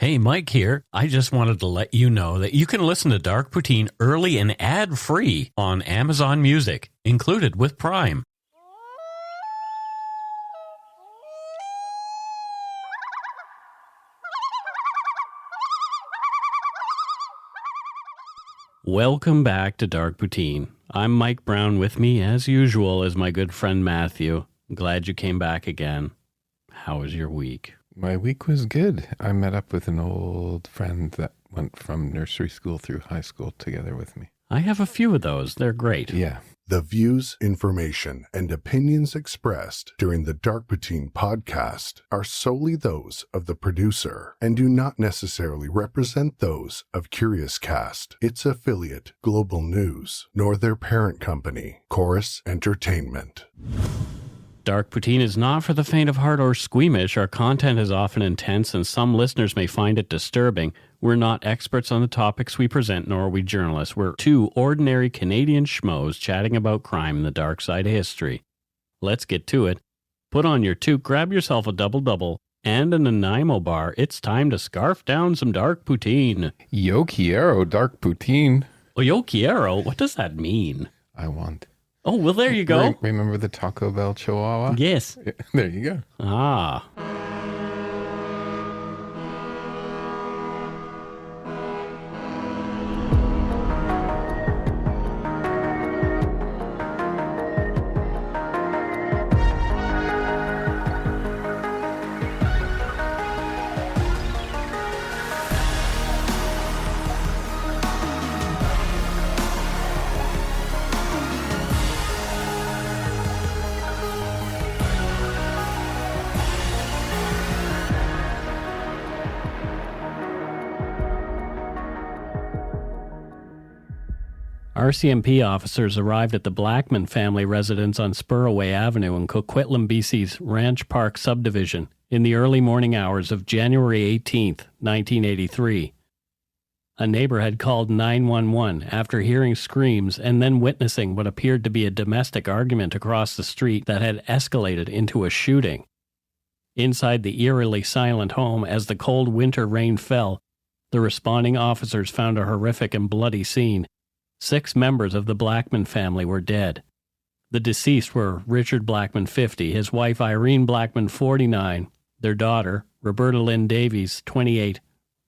Hey, Mike here. I just wanted to let you know that you can listen to Dark Poutine early and ad-free on Amazon Music, included with Prime. Welcome back to Dark Poutine. I'm Mike Brown. With me, as usual, is my good friend Matthew. I'm glad you came back again. How was your week? My week was good. I met up with an old friend that went from nursery school through high school together with me. I have a few of those. They're great. Yeah. The views, information, and opinions expressed during the Dark Poutine podcast are solely those of the producer and do not necessarily represent those of Curious Cast, its affiliate, Global News, nor their parent company, Chorus Entertainment. Dark Poutine is not for the faint of heart or squeamish. Our content is often intense and some listeners may find it disturbing. We're not experts on the topics we present, nor are we journalists. We're two ordinary Canadian schmoes chatting about crime and the dark side of history. Let's get to it. Put on your toque, grab yourself a double-double and a Nanaimo bar. It's time to scarf down some Dark Poutine. Yo quiero Dark Poutine. Oh, yo quiero? What does that mean? I want. Oh, well, there you go. Remember the Taco Bell Chihuahua? Yes. There you go. Ah. RCMP officers arrived at the Blackman family residence on Spuraway Avenue in Coquitlam, BC's Ranch Park subdivision in the early morning hours of January 18, 1983. A neighbor had called 911 after hearing screams and then witnessing what appeared to be a domestic argument across the street that had escalated into a shooting. Inside the eerily silent home, as the cold winter rain fell, the responding officers found a horrific and bloody scene. 6 members of the Blackman family were dead. The deceased were Richard Blackman, 50, his wife Irene Blackman, 49, their daughter, Roberta Lynn Davies, 28,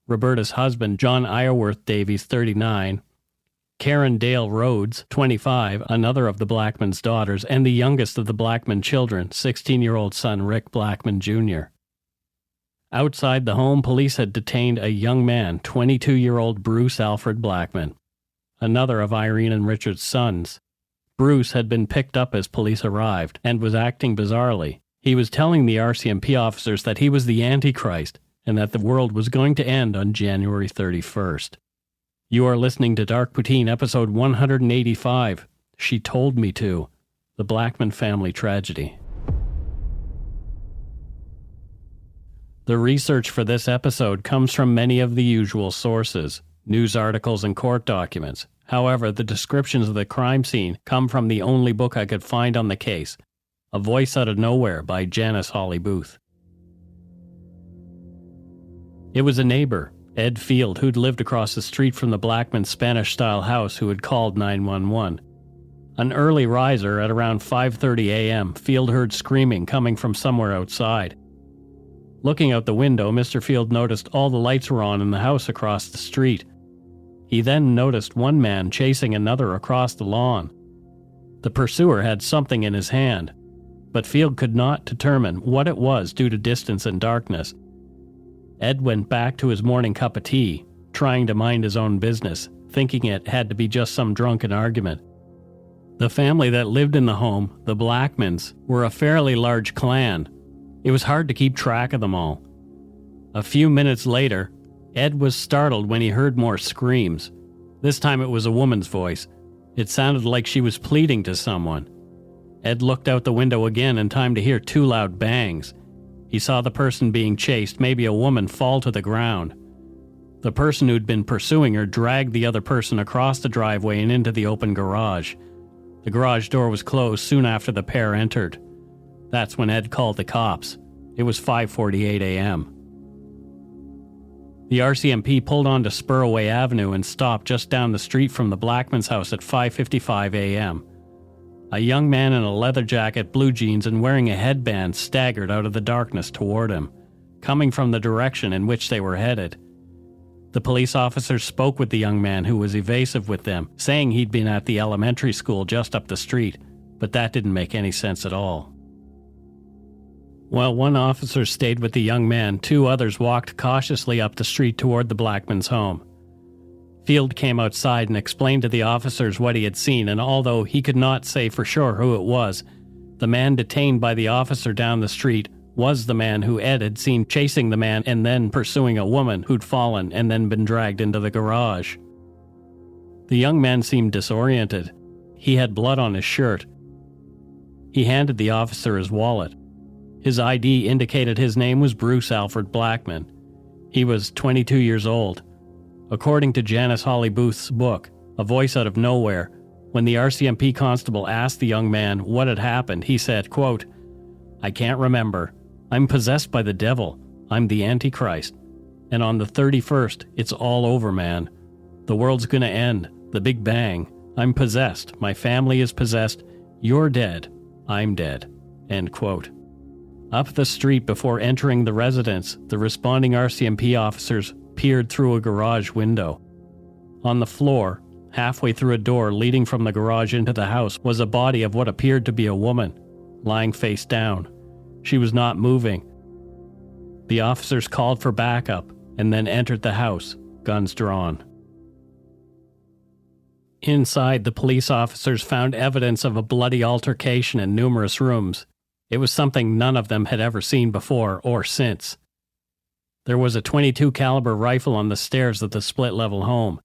Roberta's husband, John Iowerth Davies, 39, Karen Dale Rhodes, 25, another of the Blackman's daughters, and the youngest of the Blackman children, 16-year-old son Rick Blackman, Jr. Outside the home, police had detained a young man, 22-year-old Bruce Alfred Blackman, another of Irene and Richard's sons. Bruce had been picked up as police arrived and was acting bizarrely. He was telling the RCMP officers that he was the Antichrist and that the world was going to end on January 31st. You are listening to Dark Poutine, episode 185, She Told Me To, the Blackman family tragedy. The research for this episode comes from many of the usual sources, news articles and court documents. However, the descriptions of the crime scene come from the only book I could find on the case, A Voice Out of Nowhere by Janice Hawley Booth. It was a neighbor, Ed Field, who'd lived across the street from the Blackman Spanish-style house, who had called 911. An early riser at around 5:30 a.m., Field heard screaming coming from somewhere outside. Looking out the window, Mr. Field noticed all the lights were on in the house across the street. He then noticed one man chasing another across the lawn. The pursuer had something in his hand, but Field could not determine what it was due to distance and darkness. Ed went back to his morning cup of tea, trying to mind his own business, thinking it had to be just some drunken argument. The family that lived in the home, the Blackmans, were a fairly large clan. It was hard to keep track of them all. A few minutes later, Ed was startled when he heard more screams. This time it was a woman's voice. It sounded like she was pleading to someone. Ed looked out the window again in time to hear 2 loud bangs. He saw the person being chased, maybe a woman, fall to the ground. The person who'd been pursuing her dragged the other person across the driveway and into the open garage. The garage door was closed soon after the pair entered. That's when Ed called the cops. It was 5:48 a.m. The RCMP pulled onto Spuraway Avenue and stopped just down the street from the Blackman's house at 5:55 a.m. A young man in a leather jacket, blue jeans, and wearing a headband staggered out of the darkness toward him, coming from the direction in which they were headed. The police officers spoke with the young man, who was evasive with them, saying he'd been at the elementary school just up the street, but that didn't make any sense at all. While one officer stayed with the young man, two others walked cautiously up the street toward the Blackman's home. Field came outside and explained to the officers what he had seen, and although he could not say for sure who it was, the man detained by the officer down the street was the man who Ed had seen chasing the man and then pursuing a woman who'd fallen and then been dragged into the garage. The young man seemed disoriented. He had blood on his shirt. He handed the officer his wallet. His ID indicated his name was Bruce Alfred Blackman. He was 22 years old. According to Janice Holly Booth's book, A Voice Out of Nowhere, when the RCMP constable asked the young man what had happened, he said, quote, "I can't remember. I'm possessed by the devil. I'm the Antichrist. And on the 31st, it's all over, man. The world's gonna end. The Big Bang. I'm possessed. My family is possessed. You're dead. I'm dead." End quote. Up the street before entering the residence, the responding RCMP officers peered through a garage window. On the floor, halfway through a door leading from the garage into the house, was a body of what appeared to be a woman, lying face down. She was not moving. The officers called for backup and then entered the house, guns drawn. Inside, the police officers found evidence of a bloody altercation in numerous rooms. It was something none of them had ever seen before or since. There was a .22 caliber rifle on the stairs of the split-level home.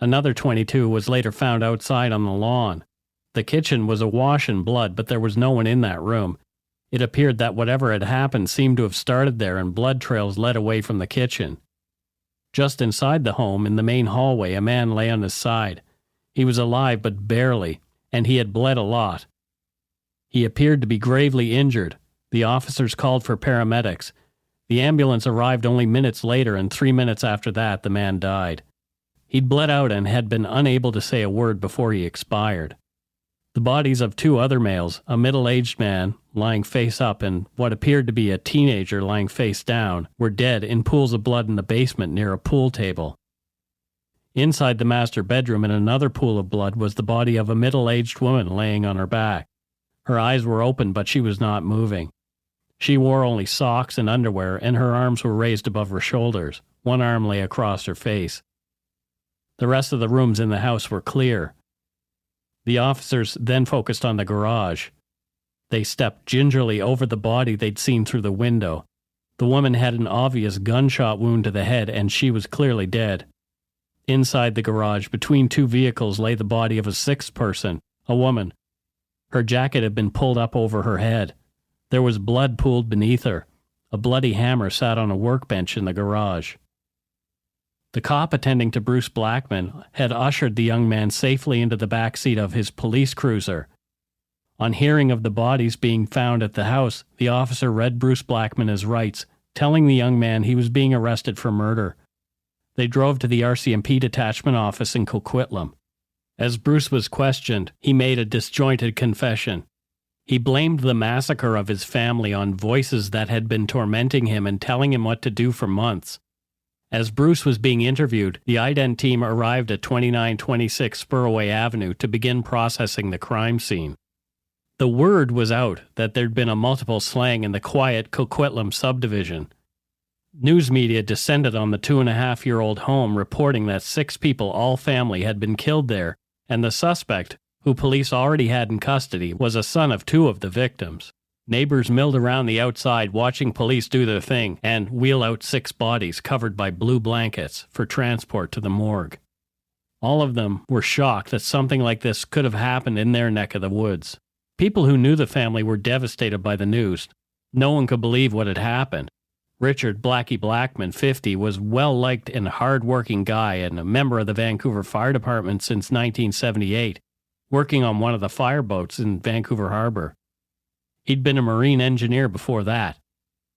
Another .22 was later found outside on the lawn. The kitchen was awash in blood, but there was no one in that room. It appeared that whatever had happened seemed to have started there, and blood trails led away from the kitchen. Just inside the home, in the main hallway, a man lay on his side. He was alive, but barely, and he had bled a lot. He appeared to be gravely injured. The officers called for paramedics. The ambulance arrived only minutes later, and 3 minutes after that, the man died. He'd bled out and had been unable to say a word before he expired. The bodies of two other males, a middle-aged man lying face up and what appeared to be a teenager lying face down, were dead in pools of blood in the basement near a pool table. Inside the master bedroom, in another pool of blood, was the body of a middle-aged woman laying on her back. Her eyes were open, but she was not moving. She wore only socks and underwear, and her arms were raised above her shoulders. One arm lay across her face. The rest of the rooms in the house were clear. The officers then focused on the garage. They stepped gingerly over the body they'd seen through the window. The woman had an obvious gunshot wound to the head, and she was clearly dead. Inside the garage, between two vehicles, lay the body of a sixth person, a woman. Her jacket had been pulled up over her head. There was blood pooled beneath her. A bloody hammer sat on a workbench in the garage. The cop attending to Bruce Blackman had ushered the young man safely into the back seat of his police cruiser. On hearing of the bodies being found at the house, the officer read Bruce Blackman his rights, telling the young man he was being arrested for murder. They drove to the RCMP detachment office in Coquitlam. As Bruce was questioned, he made a disjointed confession. He blamed the massacre of his family on voices that had been tormenting him and telling him what to do for months. As Bruce was being interviewed, the IDENT team arrived at 2926 Spuraway Avenue to begin processing the crime scene. The word was out that there'd been a multiple slaying in the quiet Coquitlam subdivision. News media descended on the 2.5-year-old home, reporting that 6 people, all family, had been killed there, and the suspect, who police already had in custody, was a son of 2 of the victims. Neighbors milled around the outside watching police do their thing and wheel out 6 bodies covered by blue blankets for transport to the morgue. All of them were shocked that something like this could have happened in their neck of the woods. People who knew the family were devastated by the news. No one could believe what had happened. Richard Blackie Blackman, 50, was well-liked and hard-working guy and a member of the Vancouver Fire Department since 1978, working on one of the fireboats in Vancouver Harbor. He'd been a marine engineer before that.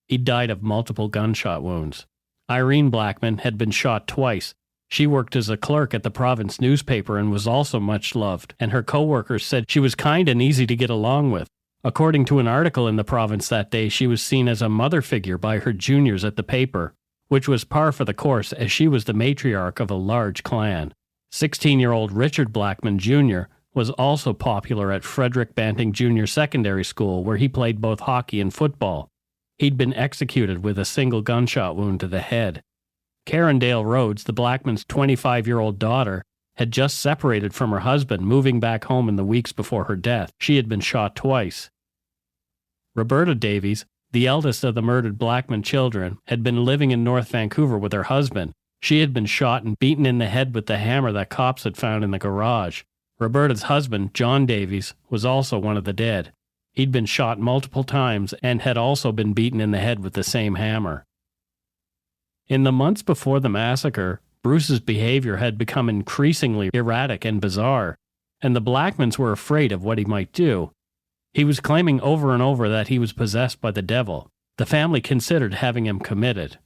He'd died of multiple gunshot wounds. Irene Blackman had been shot twice. She worked as a clerk at the province newspaper and was also much loved, and her co-workers said she was kind and easy to get along with. According to an article in the province that day, she was seen as a mother figure by her juniors at the paper, which was par for the course as she was the matriarch of a large clan. 16-year-old Richard Blackman Jr. was also popular at Frederick Banting Junior Secondary School, where he played both hockey and football. He'd been executed with a single gunshot wound to the head. Karen Dale Rhodes, the Blackmans' 25-year-old daughter, had just separated from her husband, moving back home in the weeks before her death. She had been shot twice. Roberta Davies, the eldest of the murdered Blackman children, had been living in North Vancouver with her husband. She had been shot and beaten in the head with the hammer that cops had found in the garage. Roberta's husband, John Davies, was also one of the dead. He'd been shot multiple times and had also been beaten in the head with the same hammer. In the months before the massacre, Bruce's behavior had become increasingly erratic and bizarre, and the Blackmans were afraid of what he might do. He was claiming over and over that he was possessed by the devil. The family considered having him committed.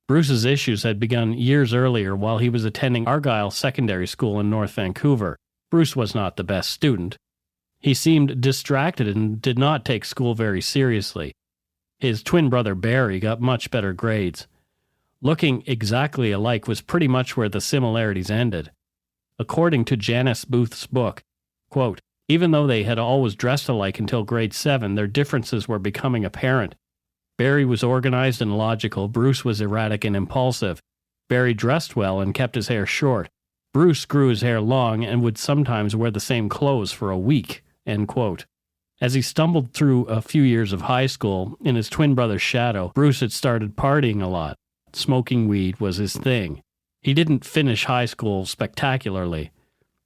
Bruce's issues had begun years earlier while he was attending Argyle Secondary School in North Vancouver. Bruce was not the best student. He seemed distracted and did not take school very seriously. His twin brother Barry got much better grades. Looking exactly alike was pretty much where the similarities ended. According to Janice Booth's book, quote, even though they had always dressed alike until grade 7, their differences were becoming apparent. Barry was organized and logical. Bruce was erratic and impulsive. Barry dressed well and kept his hair short. Bruce grew his hair long and would sometimes wear the same clothes for a week, end quote. As he stumbled through a few years of high school, in his twin brother's shadow, Bruce had started partying a lot. Smoking weed was his thing. He didn't finish high school spectacularly.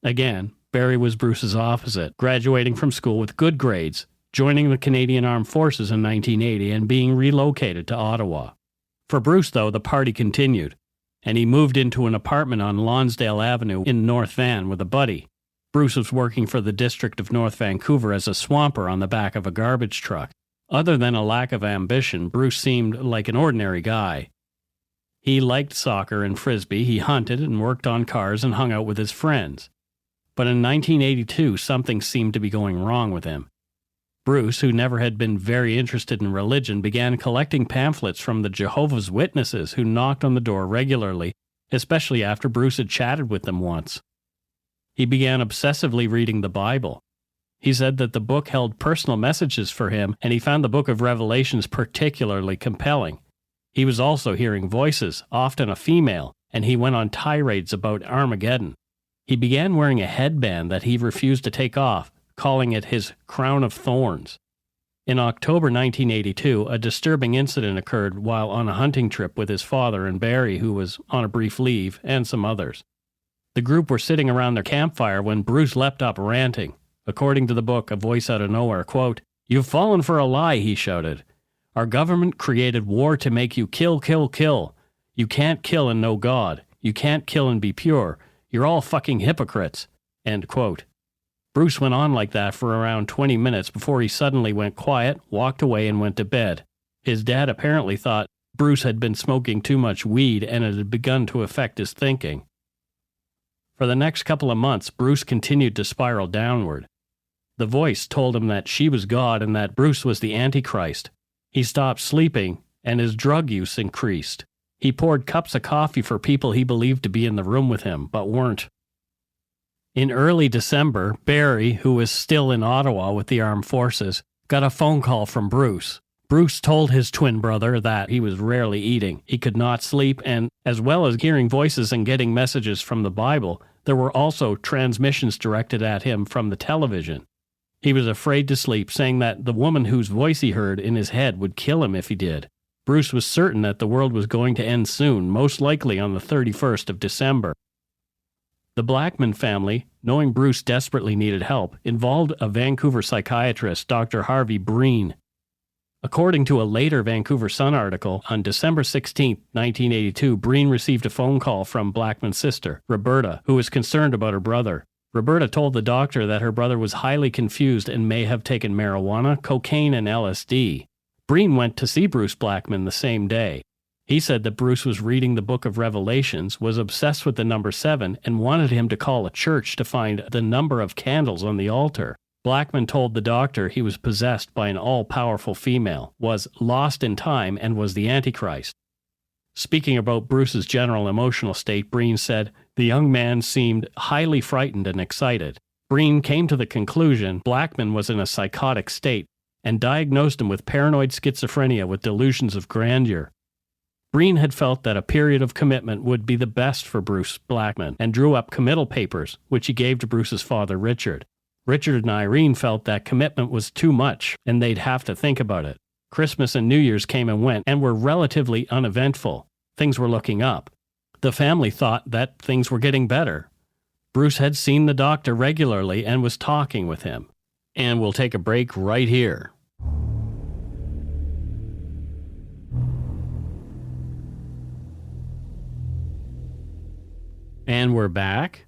Again, Barry was Bruce's opposite, graduating from school with good grades, joining the Canadian Armed Forces in 1980 and being relocated to Ottawa. For Bruce, though, the party continued, and he moved into an apartment on Lonsdale Avenue in North Van with a buddy. Bruce was working for the District of North Vancouver as a swamper on the back of a garbage truck. Other than a lack of ambition, Bruce seemed like an ordinary guy. He liked soccer and frisbee, he hunted and worked on cars and hung out with his friends. But in 1982, something seemed to be going wrong with him. Bruce, who never had been very interested in religion, began collecting pamphlets from the Jehovah's Witnesses who knocked on the door regularly, especially after Bruce had chatted with them once. He began obsessively reading the Bible. He said that the book held personal messages for him, and he found the book of Revelations particularly compelling. He was also hearing voices, often a female, and he went on tirades about Armageddon. He began wearing a headband that he refused to take off, calling it his crown of thorns. In October 1982, a disturbing incident occurred while on a hunting trip with his father and Barry, who was on a brief leave, and some others. The group were sitting around their campfire when Bruce leapt up ranting. According to the book, A Voice Out of Nowhere, quote, "You've fallen for a lie," he shouted. "Our government created war to make you kill, kill, kill. You can't kill and know God. You can't kill and be pure. You're all fucking hypocrites." End quote. Bruce went on like that for around 20 minutes before he suddenly went quiet, walked away, and went to bed. His dad apparently thought Bruce had been smoking too much weed and it had begun to affect his thinking. For the next couple of months, Bruce continued to spiral downward. The voice told him that she was God and that Bruce was the Antichrist. He stopped sleeping, and his drug use increased. He poured cups of coffee for people he believed to be in the room with him, but weren't. In early December, Barry, who was still in Ottawa with the armed forces, got a phone call from Bruce. Bruce told his twin brother that he was rarely eating, he could not sleep, and as well as hearing voices and getting messages from the Bible, there were also transmissions directed at him from the television. He was afraid to sleep, saying that the woman whose voice he heard in his head would kill him if he did. Bruce was certain that the world was going to end soon, most likely on the 31st of December. The Blackman family, knowing Bruce desperately needed help, involved a Vancouver psychiatrist, Dr. Harvey Breen. According to a later Vancouver Sun article, on December 16, 1982, Breen received a phone call from Blackman's sister, Roberta, who was concerned about her brother. Roberta told the doctor that her brother was highly confused and may have taken marijuana, cocaine, and LSD. Breen went to see Bruce Blackman the same day. He said that Bruce was reading the book of Revelations, was obsessed with the number 7, and wanted him to call a church to find the number of candles on the altar. Blackman told the doctor he was possessed by an all-powerful female, was lost in time, and was the Antichrist. Speaking about Bruce's general emotional state, Breen said, "The young man seemed highly frightened and excited." Breen came to the conclusion Blackman was in a psychotic state and diagnosed him with paranoid schizophrenia with delusions of grandeur. Breen had felt that a period of commitment would be the best for Bruce Blackman and drew up committal papers, which he gave to Bruce's father, Richard. Richard and Irene felt that commitment was too much and they'd have to think about it. Christmas and New Year's came and went and were relatively uneventful. Things were looking up. The family thought that things were getting better. Bruce had seen the doctor regularly and was talking with him. And we'll take a break right here. And we're back.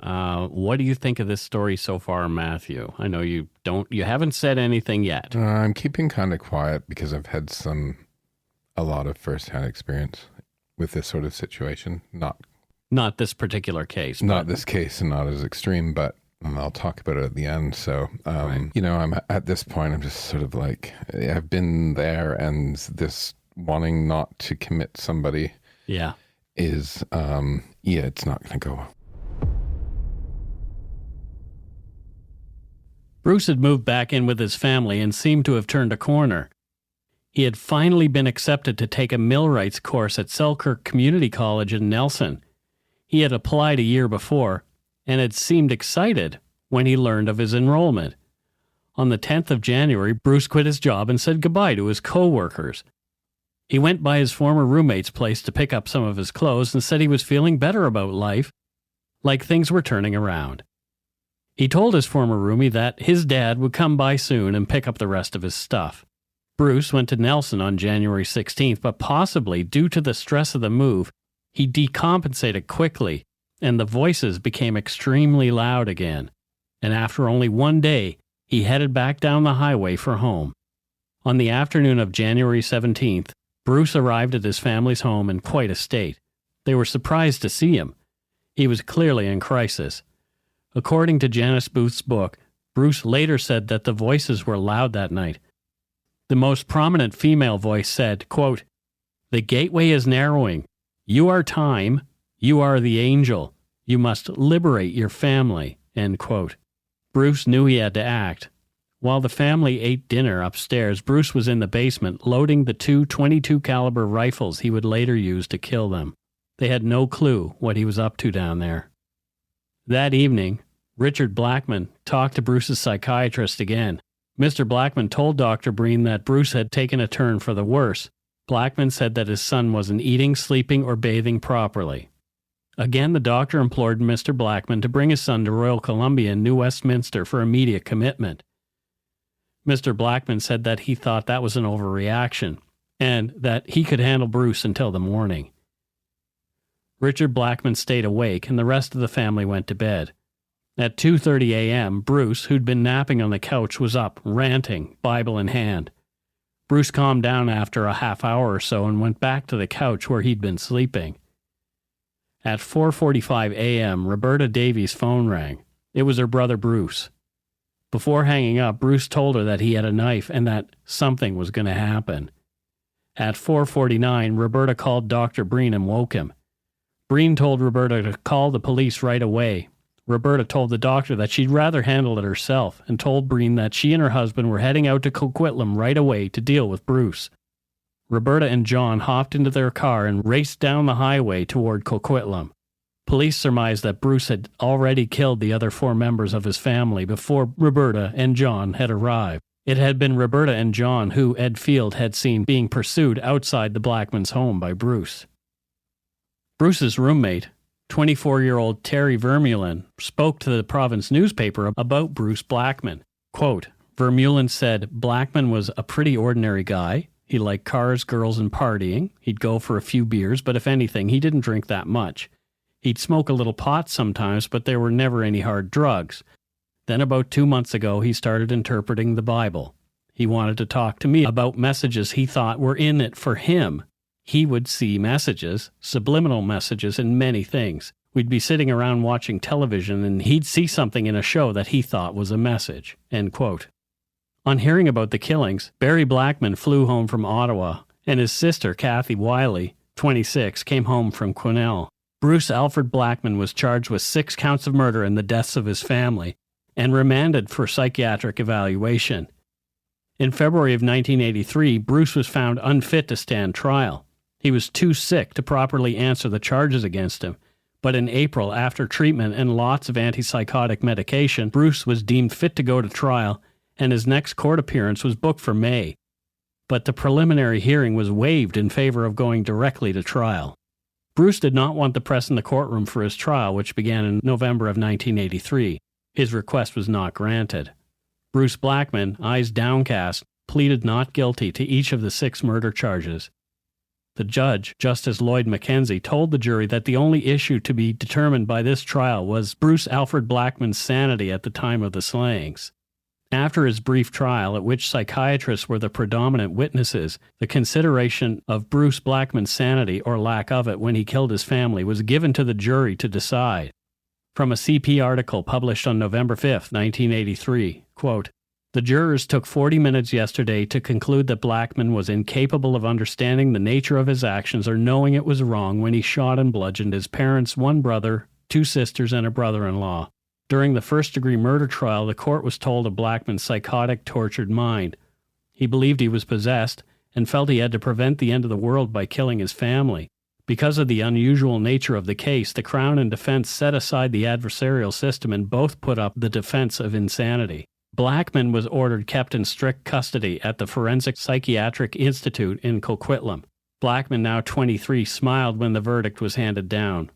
What do you think of this story so far, Matthew? I know you haven't said anything yet. I'm keeping kind of quiet because I've had a lot of first-hand experience with this sort of situation. Not this particular case. Not this case and not as extreme, but I'll talk about it at the end. So, Right. I'm at this point, I'm just sort of like, I've been there, and this wanting not to commit somebody is, it's not going to go well. Bruce had moved back in with his family and seemed to have turned a corner. He had finally been accepted to take a millwrights course at Selkirk Community College in Nelson. He had applied a year before and had seemed excited when he learned of his enrollment. On the 10th of January, Bruce quit his job and said goodbye to his co-workers. He went by his former roommate's place to pick up some of his clothes and said he was feeling better about life, like things were turning around. He told his former roomie that his dad would come by soon and pick up the rest of his stuff. Bruce went to Nelson on January 16th, but possibly due to the stress of the move, he decompensated quickly, and the voices became extremely loud again. And after only one day, he headed back down the highway for home. On the afternoon of January 17th, Bruce arrived at his family's home in quite a state. They were surprised to see him. He was clearly in crisis. According to Janice Booth's book, Bruce later said that the voices were loud that night. The most prominent female voice said, quote, "The gateway is narrowing. You are time. You are the angel. You must liberate your family." End quote. Bruce knew he had to act. While the family ate dinner upstairs, Bruce was in the basement loading the two .22 caliber rifles he would later use to kill them. They had no clue what he was up to down there. That evening, Richard Blackman talked to Bruce's psychiatrist again. Mr. Blackman told Dr. Breen that Bruce had taken a turn for the worse. Blackman said that his son wasn't eating, sleeping, or bathing properly. Again, the doctor implored Mr. Blackman to bring his son to Royal Columbia in New Westminster for immediate commitment. Mr. Blackman said that he thought that was an overreaction, and that he could handle Bruce until the morning. Richard Blackman stayed awake, and the rest of the family went to bed. At 2:30 a.m., Bruce, who'd been napping on the couch, was up, ranting, Bible in hand. Bruce calmed down after a half hour or so and went back to the couch where he'd been sleeping. At 4:45 a.m., Roberta Davies' phone rang. It was her brother Bruce. Before hanging up, Bruce told her that he had a knife and that something was going to happen. At 4:49, Roberta called Dr. Breen and woke him. Breen told Roberta to call the police right away. Roberta told the doctor that she'd rather handle it herself and told Breen that she and her husband were heading out to Coquitlam right away to deal with Bruce. Roberta and John hopped into their car and raced down the highway toward Coquitlam. Police surmised that Bruce had already killed the other 4 members of his family before Roberta and John had arrived. It had been Roberta and John who Ed Field had seen being pursued outside the Blackmans' home by Bruce. Bruce's roommate, 24-year-old Terry Vermeulen, spoke to the province newspaper about Bruce Blackman. Quote, Vermeulen said Blackman was a pretty ordinary guy. He liked cars, girls, and partying. He'd go for a few beers, but if anything, he didn't drink that much. He'd smoke a little pot sometimes, but there were never any hard drugs. Then about 2 months ago, he started interpreting the Bible. He wanted to talk to me about messages he thought were in it for him. he would see messages, subliminal messages in many things. We'd be sitting around watching television and he'd see something in a show that he thought was a message." End quote. On hearing about the killings, Barry Blackman flew home from Ottawa, and his sister, Kathy Wiley, 26, came home from Quesnel. Bruce Alfred Blackman was charged with 6 counts of murder in the deaths of his family and remanded for psychiatric evaluation. In February of 1983, Bruce was found unfit to stand trial. He was too sick to properly answer the charges against him, but in April, after treatment and lots of antipsychotic medication, Bruce was deemed fit to go to trial, and his next court appearance was booked for May. But the preliminary hearing was waived in favor of going directly to trial. Bruce did not want the press in the courtroom for his trial, which began in November of 1983. His request was not granted. Bruce Blackman, eyes downcast, pleaded not guilty to each of the 6 murder charges. The judge, Justice Lloyd Mackenzie, told the jury that the only issue to be determined by this trial was Bruce Alfred Blackman's sanity at the time of the slayings. After his brief trial, at which psychiatrists were the predominant witnesses, the consideration of Bruce Blackman's sanity or lack of it when he killed his family was given to the jury to decide. From a CP article published on November 5, 1983, quote, "The jurors took 40 minutes yesterday to conclude that Blackman was incapable of understanding the nature of his actions or knowing it was wrong when he shot and bludgeoned his parents, 1 brother, 2 sisters, and a brother-in-law. During the first-degree murder trial, the court was told of Blackman's psychotic, tortured mind. He believed he was possessed and felt he had to prevent the end of the world by killing his family. Because of the unusual nature of the case, the Crown and defense set aside the adversarial system and both put up the defense of insanity. Blackman was ordered kept in strict custody at the Forensic Psychiatric Institute in Coquitlam. Blackman, now 23, smiled when the verdict was handed down.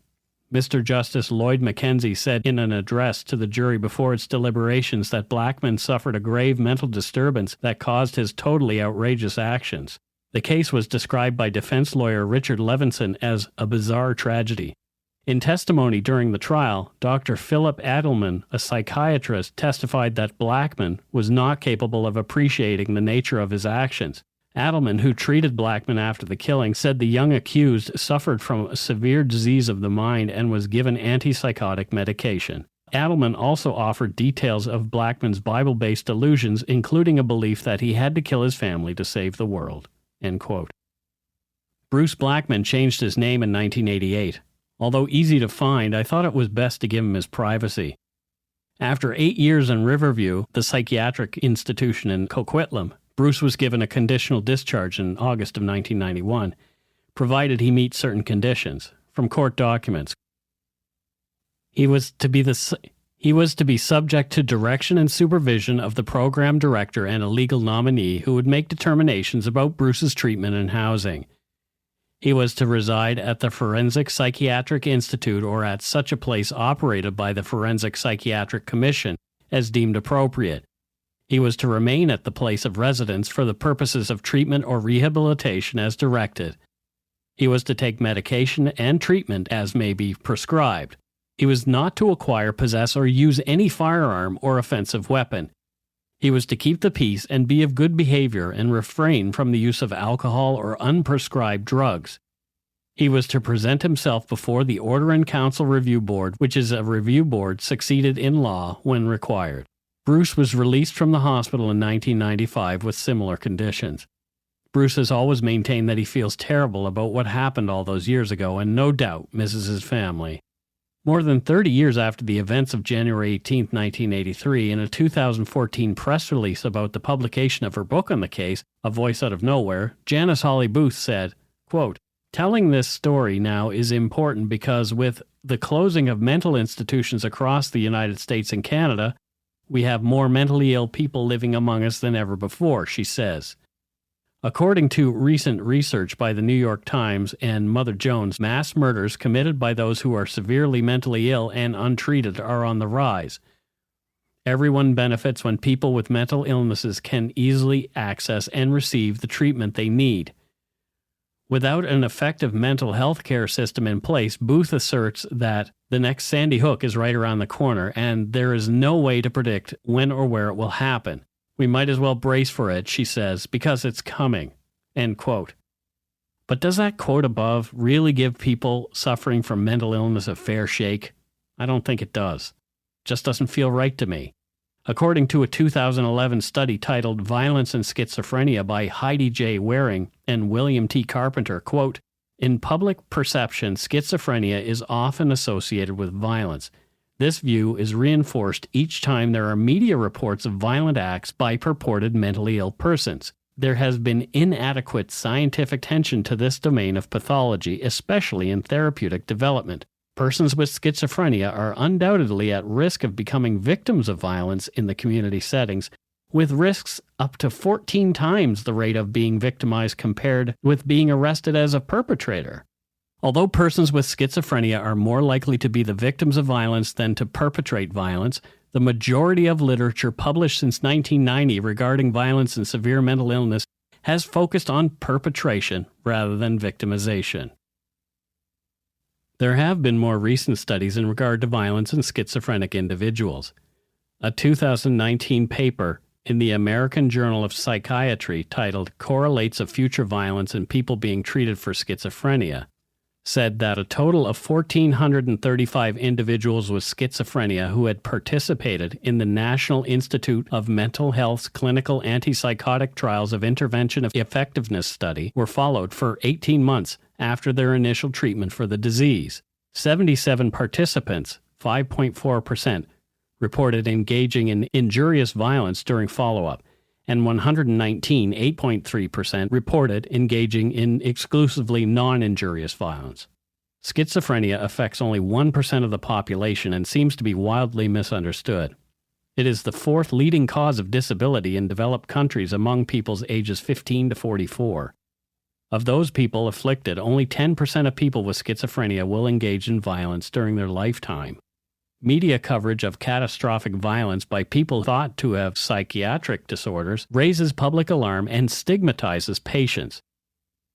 Mr. Justice Lloyd Mackenzie said in an address to the jury before its deliberations that Blackman suffered a grave mental disturbance that caused his totally outrageous actions. The case was described by defense lawyer Richard Levinson as a bizarre tragedy. In testimony during the trial, Dr. Philip Adelman, a psychiatrist, testified that Blackman was not capable of appreciating the nature of his actions. Adelman, who treated Blackman after the killing, said the young accused suffered from a severe disease of the mind and was given antipsychotic medication. Adelman also offered details of Blackman's Bible-based delusions, including a belief that he had to kill his family to save the world." End quote. Bruce Blackman changed his name in 1988. Although easy to find, I thought it was best to give him his privacy. After 8 years in Riverview, the psychiatric institution in Coquitlam, Bruce was given a conditional discharge in August of 1991, provided he meets certain conditions. From court documents, he was to be subject to direction and supervision of the program director and a legal nominee who would make determinations about Bruce's treatment and housing. He was to reside at the Forensic Psychiatric Institute or at such a place operated by the Forensic Psychiatric Commission as deemed appropriate. He was to remain at the place of residence for the purposes of treatment or rehabilitation as directed. He was to take medication and treatment as may be prescribed. He was not to acquire, possess, or use any firearm or offensive weapon. He was to keep the peace and be of good behavior and refrain from the use of alcohol or unprescribed drugs. He was to present himself before the Order and Council Review Board, which is a review board succeeded in law when required. Bruce was released from the hospital in 1995 with similar conditions. Bruce has always maintained that he feels terrible about what happened all those years ago and no doubt misses his family. More than 30 years after the events of January 18, 1983, in a 2014 press release about the publication of her book on the case, A Voice Out of Nowhere, Janice Hawley Booth said, quote, "Telling this story now is important because with the closing of mental institutions across the United States and Canada, we have more mentally ill people living among us than ever before," she says. According to recent research by the New York Times and Mother Jones, mass murders committed by those who are severely mentally ill and untreated are on the rise. Everyone benefits when people with mental illnesses can easily access and receive the treatment they need. Without an effective mental health care system in place, Booth asserts that the next Sandy Hook is right around the corner and there is no way to predict when or where it will happen. We might as well brace for it, she says, because it's coming. End quote. But does that quote above really give people suffering from mental illness a fair shake? I don't think it does. Just doesn't feel right to me. According to a 2011 study titled Violence and Schizophrenia by Heidi J. Waring and William T. Carpenter, quote, in public perception, schizophrenia is often associated with violence. This view is reinforced each time there are media reports of violent acts by purported mentally ill persons. There has been inadequate scientific attention to this domain of pathology, especially in therapeutic development. Persons with schizophrenia are undoubtedly at risk of becoming victims of violence in the community settings, with risks up to 14 times the rate of being victimized compared with being arrested as a perpetrator. Although persons with schizophrenia are more likely to be the victims of violence than to perpetrate violence, the majority of literature published since 1990 regarding violence and severe mental illness has focused on perpetration rather than victimization. There have been more recent studies in regard to violence in schizophrenic individuals. A 2019 paper in the American Journal of Psychiatry titled Correlates of Future Violence in People Being Treated for Schizophrenia said that a total of 1,435 individuals with schizophrenia who had participated in the National Institute of Mental Health's clinical antipsychotic trials of intervention of effectiveness study were followed for 18 months after their initial treatment for the disease. 77 participants, 5.4%, reported engaging in injurious violence during follow-up, and 119, 8.3%, reported engaging in exclusively non-injurious violence. Schizophrenia affects only 1% of the population and seems to be wildly misunderstood. It is the fourth leading cause of disability in developed countries among peoples ages 15 to 44. Of those people afflicted, only 10% of people with schizophrenia will engage in violence during their lifetime. Media coverage of catastrophic violence by people thought to have psychiatric disorders raises public alarm and stigmatizes patients.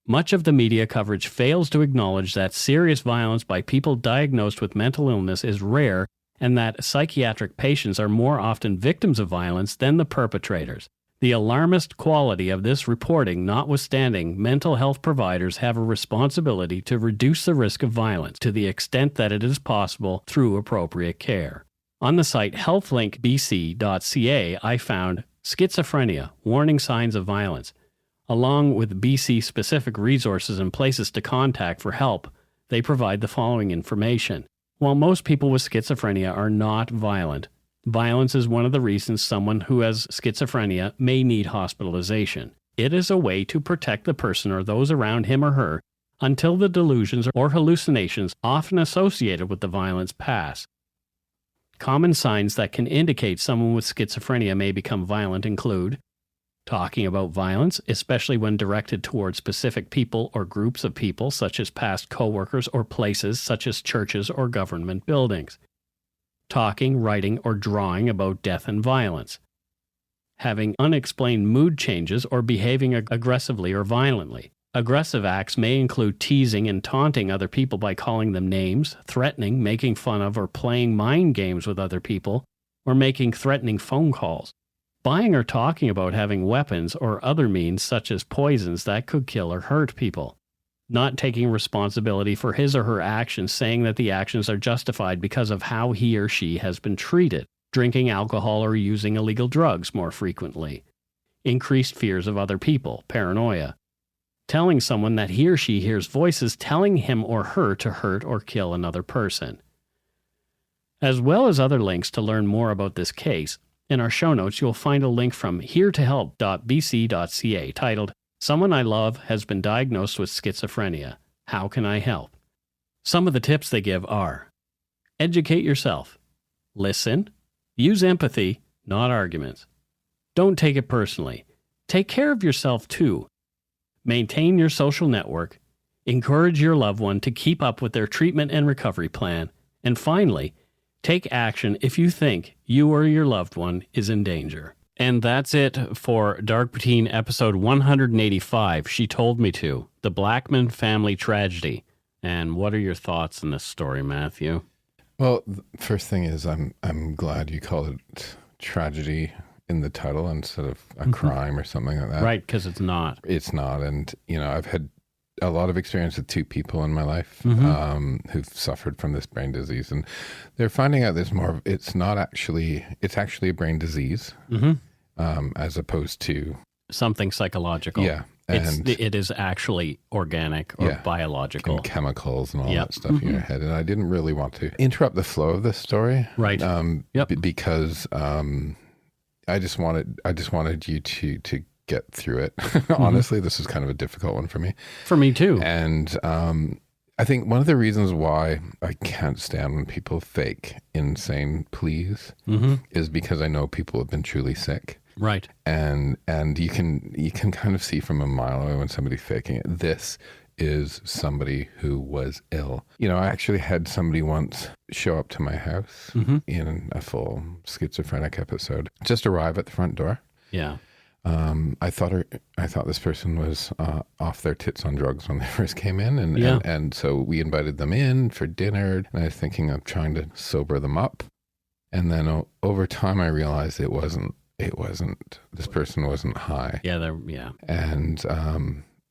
Much of the media coverage fails to acknowledge that serious violence by people diagnosed with mental illness is rare and that psychiatric patients are more often victims of violence than the perpetrators. The alarmist quality of this reporting notwithstanding, mental health providers have a responsibility to reduce the risk of violence to the extent that it is possible through appropriate care. On the site healthlinkbc.ca, I found schizophrenia, warning signs of violence. Along with BC-specific resources and places to contact for help, they provide the following information. While most people with schizophrenia are not violent, violence is one of the reasons someone who has schizophrenia may need hospitalization. It is a way to protect the person or those around him or her until the delusions or hallucinations often associated with the violence pass. Common signs that can indicate someone with schizophrenia may become violent include talking about violence, especially when directed toward specific people or groups of people, such as past coworkers or places such as churches or government buildings. Talking, writing, or drawing about death and violence. Having unexplained mood changes or behaving aggressively or violently. Aggressive acts may include teasing and taunting other people by calling them names, threatening, making fun of, or playing mind games with other people, or making threatening phone calls. Buying or talking about having weapons or other means such as poisons that could kill or hurt people. Not taking responsibility for his or her actions, saying that the actions are justified because of how he or she has been treated. Drinking alcohol or using illegal drugs more frequently. Increased fears of other people, paranoia. Telling someone that he or she hears voices telling him or her to hurt or kill another person. As well as other links to learn more about this case, in our show notes you'll find a link from heretohelp.bc.ca titled, Someone I Love Has Been Diagnosed with Schizophrenia. How Can I Help? Some of the tips they give are: educate yourself. Listen. Use empathy, not arguments. Don't take it personally. Take care of yourself too. Maintain your social network. Encourage your loved one to keep up with their treatment and recovery plan. And finally, take action if you think you or your loved one is in danger. And that's it for Dark Poutine episode 185, She Told Me To, the Blackman family tragedy. And what are your thoughts on this story, Matthew? Well, the first thing is I'm glad you called it tragedy in the title instead of a crime or something like that. Right, because it's not. It's not. And, you know, I've had a lot of experience with two people in my life who've suffered from this brain disease, and they're finding out there's more. It's actually a brain disease, as opposed to something psychological. Yeah, it is actually organic or biological, and chemicals and all that stuff in your head. And I didn't really want to interrupt the flow of this story, right? Because I just wanted you to get through it. Honestly, this is kind of a difficult one for me. For me too. And I think one of the reasons why I can't stand when people fake insane pleas is because I know people have been truly sick. Right. And you can kind of see from a mile away when somebody's faking it. This is somebody who was ill. You know, I actually had somebody once show up to my house in a full schizophrenic episode, just arrive at the front door. Yeah. I thought this person was off their tits on drugs when they first came in, and so we invited them in for dinner, and I was thinking of trying to sober them up, and then over time I realized it wasn't. This person wasn't high. And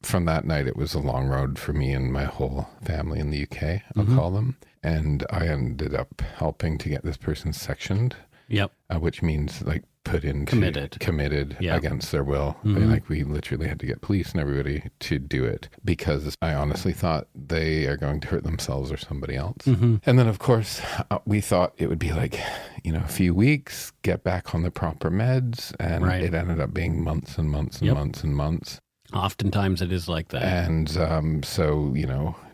from that night, it was a long road for me and my whole family in the UK. I'll call them, and I ended up helping to get this person sectioned. Yep. Which means like put into committed against their will. Like we literally had to get police and everybody to do it because I honestly thought they are going to hurt themselves or somebody else. And then of course we thought it would be like, a few weeks, get back on the proper meds, and it ended up being months and months and months and months. Oftentimes it is like that. And so,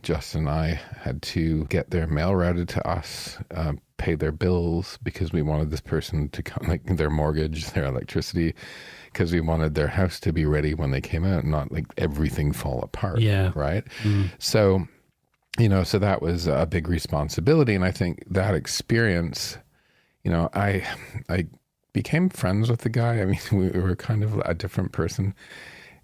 Justin and I had to get their mail routed to us, pay their bills because we wanted this person to come, like their mortgage, their electricity, because we wanted their house to be ready when they came out, not like everything fall apart. Yeah. Right. So, so that was a big responsibility. And I think that experience, I became friends with the guy. I mean, we were kind of a different person.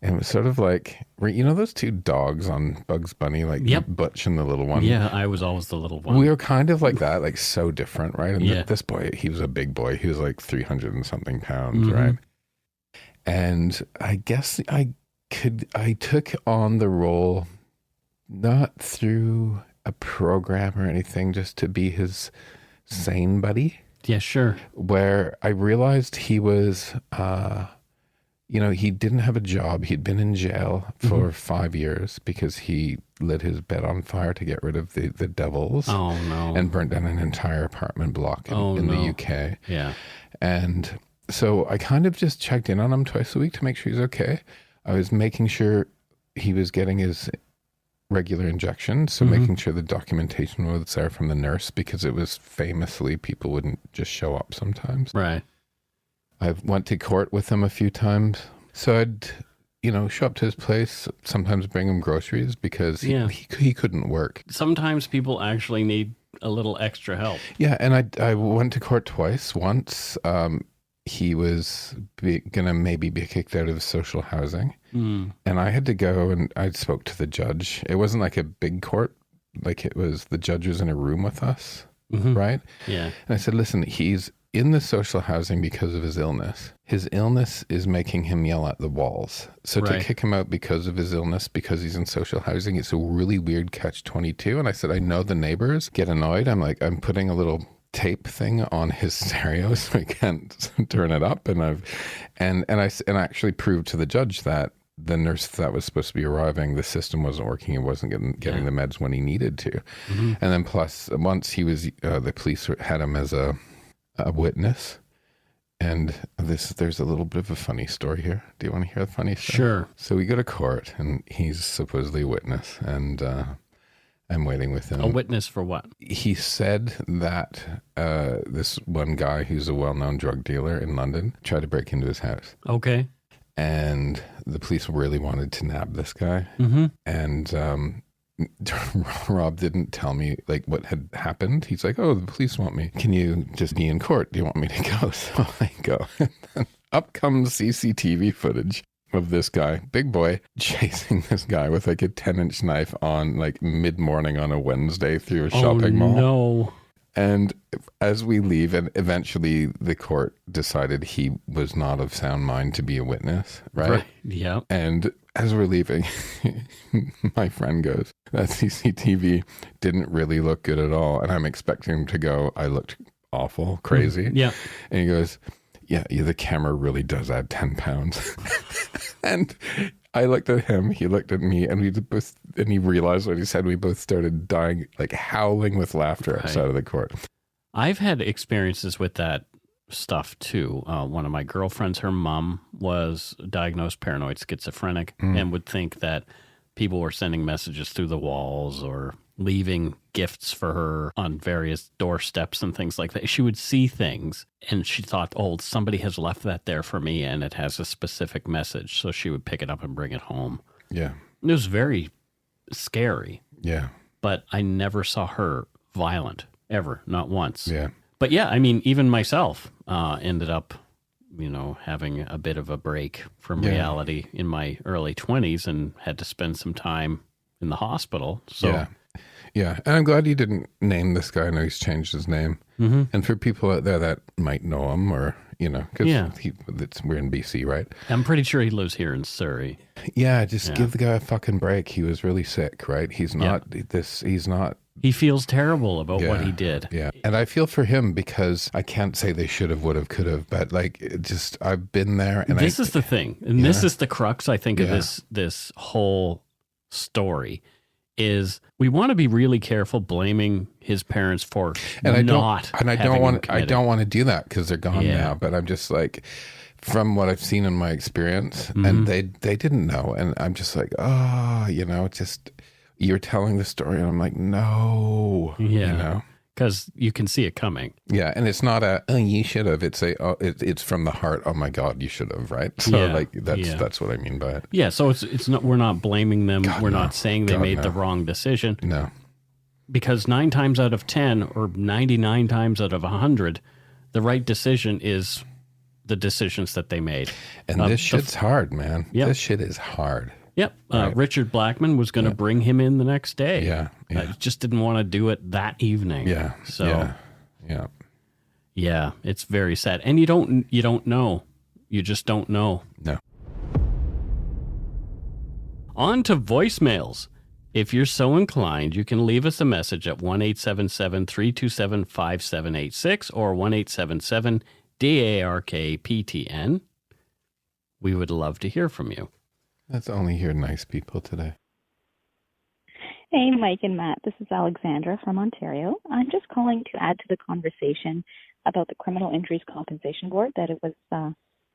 And it was sort of like, those two dogs on Bugs Bunny, like Butch and the little one? Yeah, I was always the little one. We were kind of like that, like so different, right? And this boy, he was a big boy. He was like 300 and something pounds, right? And I guess I took on the role, not through a program or anything, just to be his sane buddy. Yeah, sure. Where I realized he was... he didn't have a job. He'd been in jail for 5 years because he lit his bed on fire to get rid of the devils. Oh, no. And burnt down an entire apartment block in the UK. Yeah. And so I kind of just checked in on him twice a week to make sure he's okay. I was making sure he was getting his regular injections, so making sure the documentation was there from the nurse, because it was famously people wouldn't just show up sometimes. Right. I went to court with him a few times. So I'd, show up to his place, sometimes bring him groceries because he couldn't work. Sometimes people actually need a little extra help. Yeah, and I went to court twice. Once he was going to maybe be kicked out of social housing. And I had to go and I spoke to the judge. It wasn't like a big court. Like it was, the judge was in a room with us, right? Yeah. And I said, listen, he's in the social housing because of his illness. His illness is making him yell at the walls. So to kick him out because of his illness, because he's in social housing, it's a really weird catch-22. And I said, I know the neighbors get annoyed. I'm putting a little tape thing on his stereo so he can't turn it up. And I actually proved to the judge that the nurse that was supposed to be arriving, the system wasn't working and wasn't getting the meds when he needed to. And then plus, once he was, the police had him as a witness, and there's a little bit of a funny story here. Do you want to hear the funny story? Sure. So we go to court, and he's supposedly a witness, and I'm waiting with him. A witness for what? He said that this one guy who's a well-known drug dealer in London tried to break into his house. Okay. And the police really wanted to nab this guy, and Rob didn't tell me like what had happened. He's like, oh, the police want me. Can you just be in court? Do you want me to go? So I go. And then up comes CCTV footage of this guy, big boy, chasing this guy with like a 10-inch knife on like mid-morning on a Wednesday through a shopping mall. No. And as we leave, and eventually the court decided he was not of sound mind to be a witness, right? Yeah. And as we're leaving, my friend goes, that CCTV didn't really look good at all. And I'm expecting him to go, I looked awful, crazy. Yeah. And he goes, yeah, the camera really does add 10 pounds. And I looked at him, he looked at me, and he realized what he said. We both started dying, like howling with laughter outside of the court. I've had experiences with that stuff too. One of my girlfriends, her mom was diagnosed paranoid schizophrenic and would think that people were sending messages through the walls or leaving gifts for her on various doorsteps and things like that. She would see things and she thought, oh, somebody has left that there for me and it has a specific message. So she would pick it up and bring it home. Yeah. It was very scary. Yeah. But I never saw her violent, ever, not once. Yeah. But yeah, I mean, even myself ended up, having a bit of a break from reality in my early 20s and had to spend some time in the hospital. So Yeah. And I'm glad you didn't name this guy. I know he's changed his name. Mm-hmm. And for people out there that might know him or, because we're in BC, right? I'm pretty sure he lives here in Surrey. Yeah, just give the guy a fucking break. He was really sick, right? He's not He feels terrible about what he did. Yeah. And I feel for him because I can't say they should have, would have, could have, but I've been there. And this is the thing. And this is the crux, I think, of this whole story is we want to be really careful blaming his parents for I don't want to do that because they're gone now. But I'm just like, from what I've seen in my experience, and they didn't know. And I'm just like, you're telling the story. And I'm like, no, because you can see it coming. Yeah. And it's not you should have, it's from the heart. Oh my God, you should have. Right. So that's what I mean by it. Yeah. So it's not, we're not blaming them. We're not saying they made the wrong decision. No. Because 9 times out of 10 or 99 times out of 100, the right decision is the decisions that they made. And this shit's hard, man. Yep. This shit is hard. Yep. Right. Richard Blackman was going to bring him in the next day. Yeah. Just didn't want to do it that evening. Yeah. So yeah, it's very sad. And you don't know. You just don't know. No. On to voicemails. If you're so inclined, you can leave us a message at 1-877-327-5786 or 1-877-DARK-PTN. We would love to hear from you. Let's only hear nice people today. Hey, Mike and Matt. This is Alexandra from Ontario. I'm just calling to add to the conversation about the Criminal Injuries Compensation Board that it was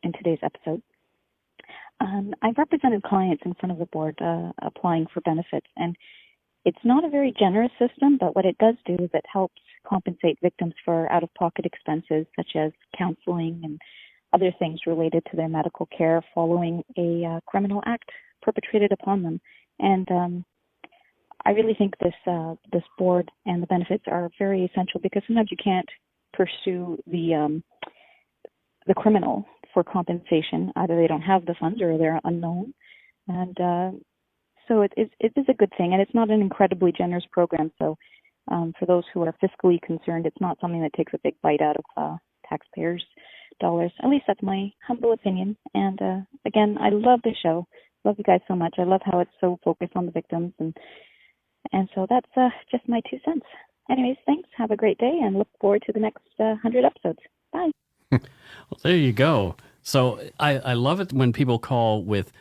in today's episode. I've represented clients in front of the board applying for benefits, and it's not a very generous system, but what it does do is it helps compensate victims for out-of-pocket expenses such as counseling and other things related to their medical care following a criminal act perpetrated upon them. And I really think this board and the benefits are very essential because sometimes you can't pursue the criminal for compensation. Either they don't have the funds or they're unknown. And so it is a good thing. And it's not an incredibly generous program. So for those who are fiscally concerned, it's not something that takes a big bite out of taxpayers' dollars. At least that's my humble opinion. And again, I love the show. Love you guys so much. I love how it's so focused on the victims. And so that's just my 2 cents. Anyways, thanks. Have a great day and look forward to the next 100 episodes. Bye. Well, there you go. So I love it when people call with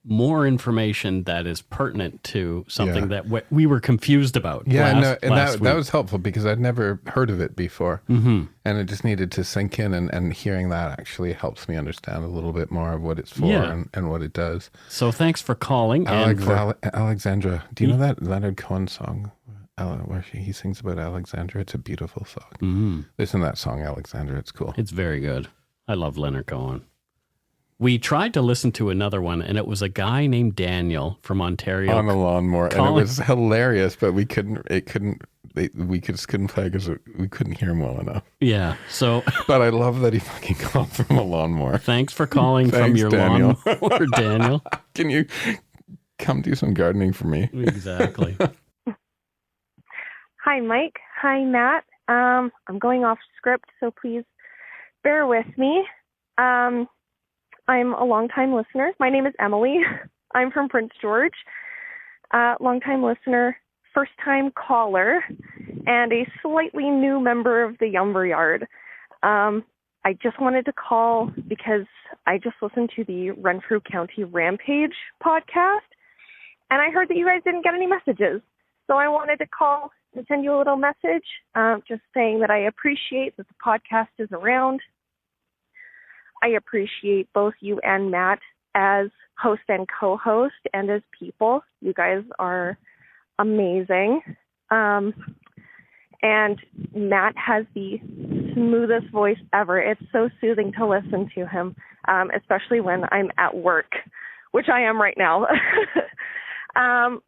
more information that is pertinent to something that we were confused about. Yeah, that was helpful because I'd never heard of it before. Mm-hmm. And it just needed to sink in, and hearing that actually helps me understand a little bit more of what it's for and what it does. So thanks for calling. Alexandra, do you know that Leonard Cohen song? Where he sings about Alexandra. It's a beautiful song. Mm-hmm. Listen to that song, Alexandra. It's cool. It's very good. I love Leonard Cohen. We tried to listen to another one, and it was a guy named Daniel from Ontario on a lawnmower, and it was hilarious. But we just couldn't play because we couldn't hear him well enough. Yeah. So, but I love that he fucking called from a lawnmower. Thanks for calling from your Daniel. lawnmower, Daniel. Can you come do some gardening for me? Exactly. Hi, Mike. Hi, Matt. I'm going off script, so please bear with me. I'm a longtime listener. My name is Emily. I'm from Prince George. Longtime listener, first-time caller, and a slightly new member of the Yumber Yard. I just wanted to call because I just listened to the Renfrew County Rampage podcast, and I heard that you guys didn't get any messages. So I wanted to call and send you a little message, just saying that I appreciate that the podcast is around. I appreciate both you and Matt as host and co-host and as people. You guys are amazing. And Matt has the smoothest voice ever. It's so soothing to listen to him, especially when I'm at work, which I am right now.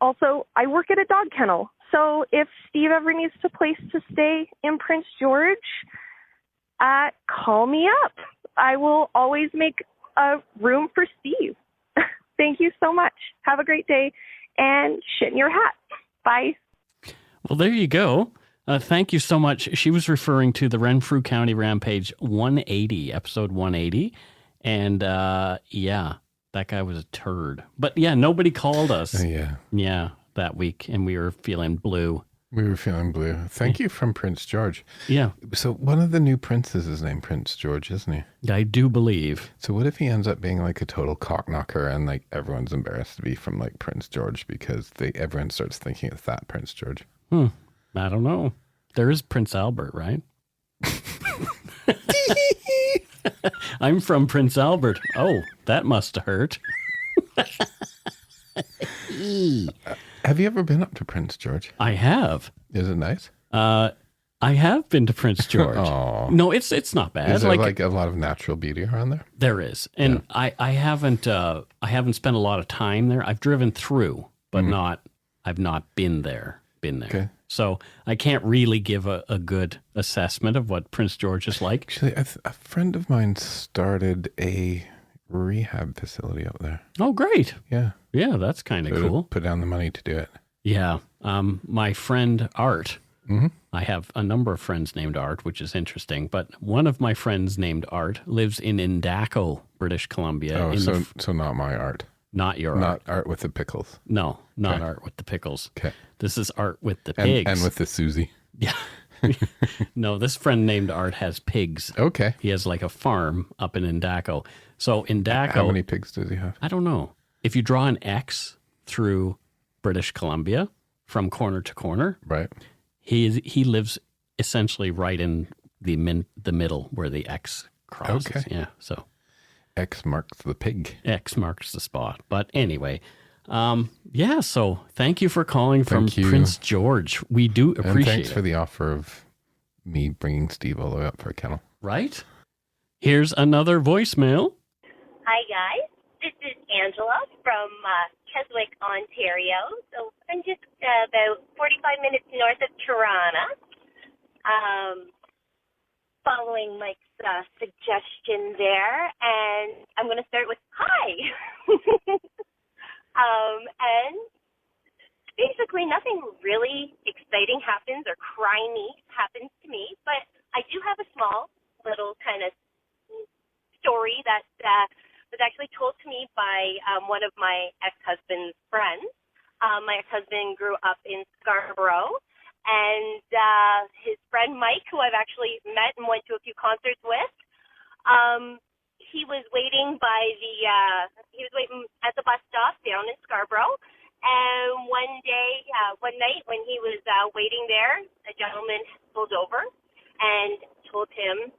Also, I work at a dog kennel. So if Steve ever needs a place to stay in Prince George, call me up. I will always make a room for Steve. Thank you so much. Have a great day and shit in your hat. Bye. Well, there you go. Thank you so much. She was referring to the Renfrew County Rampage 180, episode 180. And yeah, that guy was a turd. But yeah, nobody called us. Yeah, that week. And we were feeling blue. We were feeling blue. Thank you from Prince George. Yeah. So one of the new princes is named Prince George, isn't he? I do believe. So what if he ends up being like a total cockknocker and like everyone's embarrassed to be from like Prince George because everyone starts thinking it's that Prince George? I don't know. There is Prince Albert, right? I'm from Prince Albert. Oh, that must have hurt. Have you ever been up to Prince George? I have. Is it nice? I have been to Prince George. Oh. No, it's not bad. Is there like a lot of natural beauty around there? There is, and yeah. I haven't spent a lot of time there. I've driven through, but I've not been there. Okay. So I can't really give a good assessment of what Prince George is like. Actually, a friend of mine started a rehab facility up there. Oh, great. Yeah. Yeah, that's kind of cool. Put down the money to do it. Yeah. My friend Art, mm-hmm. I have a number of friends named Art, which is interesting, but one of my friends named Art lives in Indaco, British Columbia. Oh, so not my Art. Not your Art. Not Art with the pickles. No, not Art with the pickles. Okay. This is Art with the pigs. And with the Susie. Yeah. No, this friend named Art has pigs. Okay. He has like a farm up in Indaco. So Indaco. How many pigs does he have? I don't know. If you draw an X through British Columbia from corner to corner, right? He lives essentially right in the middle where the X crosses. Okay. Yeah. So X marks the pig. X marks the spot. But anyway, yeah. So thank you for calling from Prince George. We do appreciate it. And thanks for the offer of me bringing Steve all the way up for a kennel. Right. Here's another voicemail. Hi, guys. This is Angela from Keswick, Ontario. So I'm just about 45 minutes north of Toronto. Following Mike's suggestion there, and I'm going to start with hi. And basically nothing really exciting happens or crimey happens to me, but I do have a small little kind of story that was actually told to me by one of my ex-husband's friends. My ex-husband grew up in Scarborough, and his friend Mike, who I've actually met and went to a few concerts with, he was waiting at the bus stop down in Scarborough. And one night when he was waiting there, a gentleman pulled over and told him,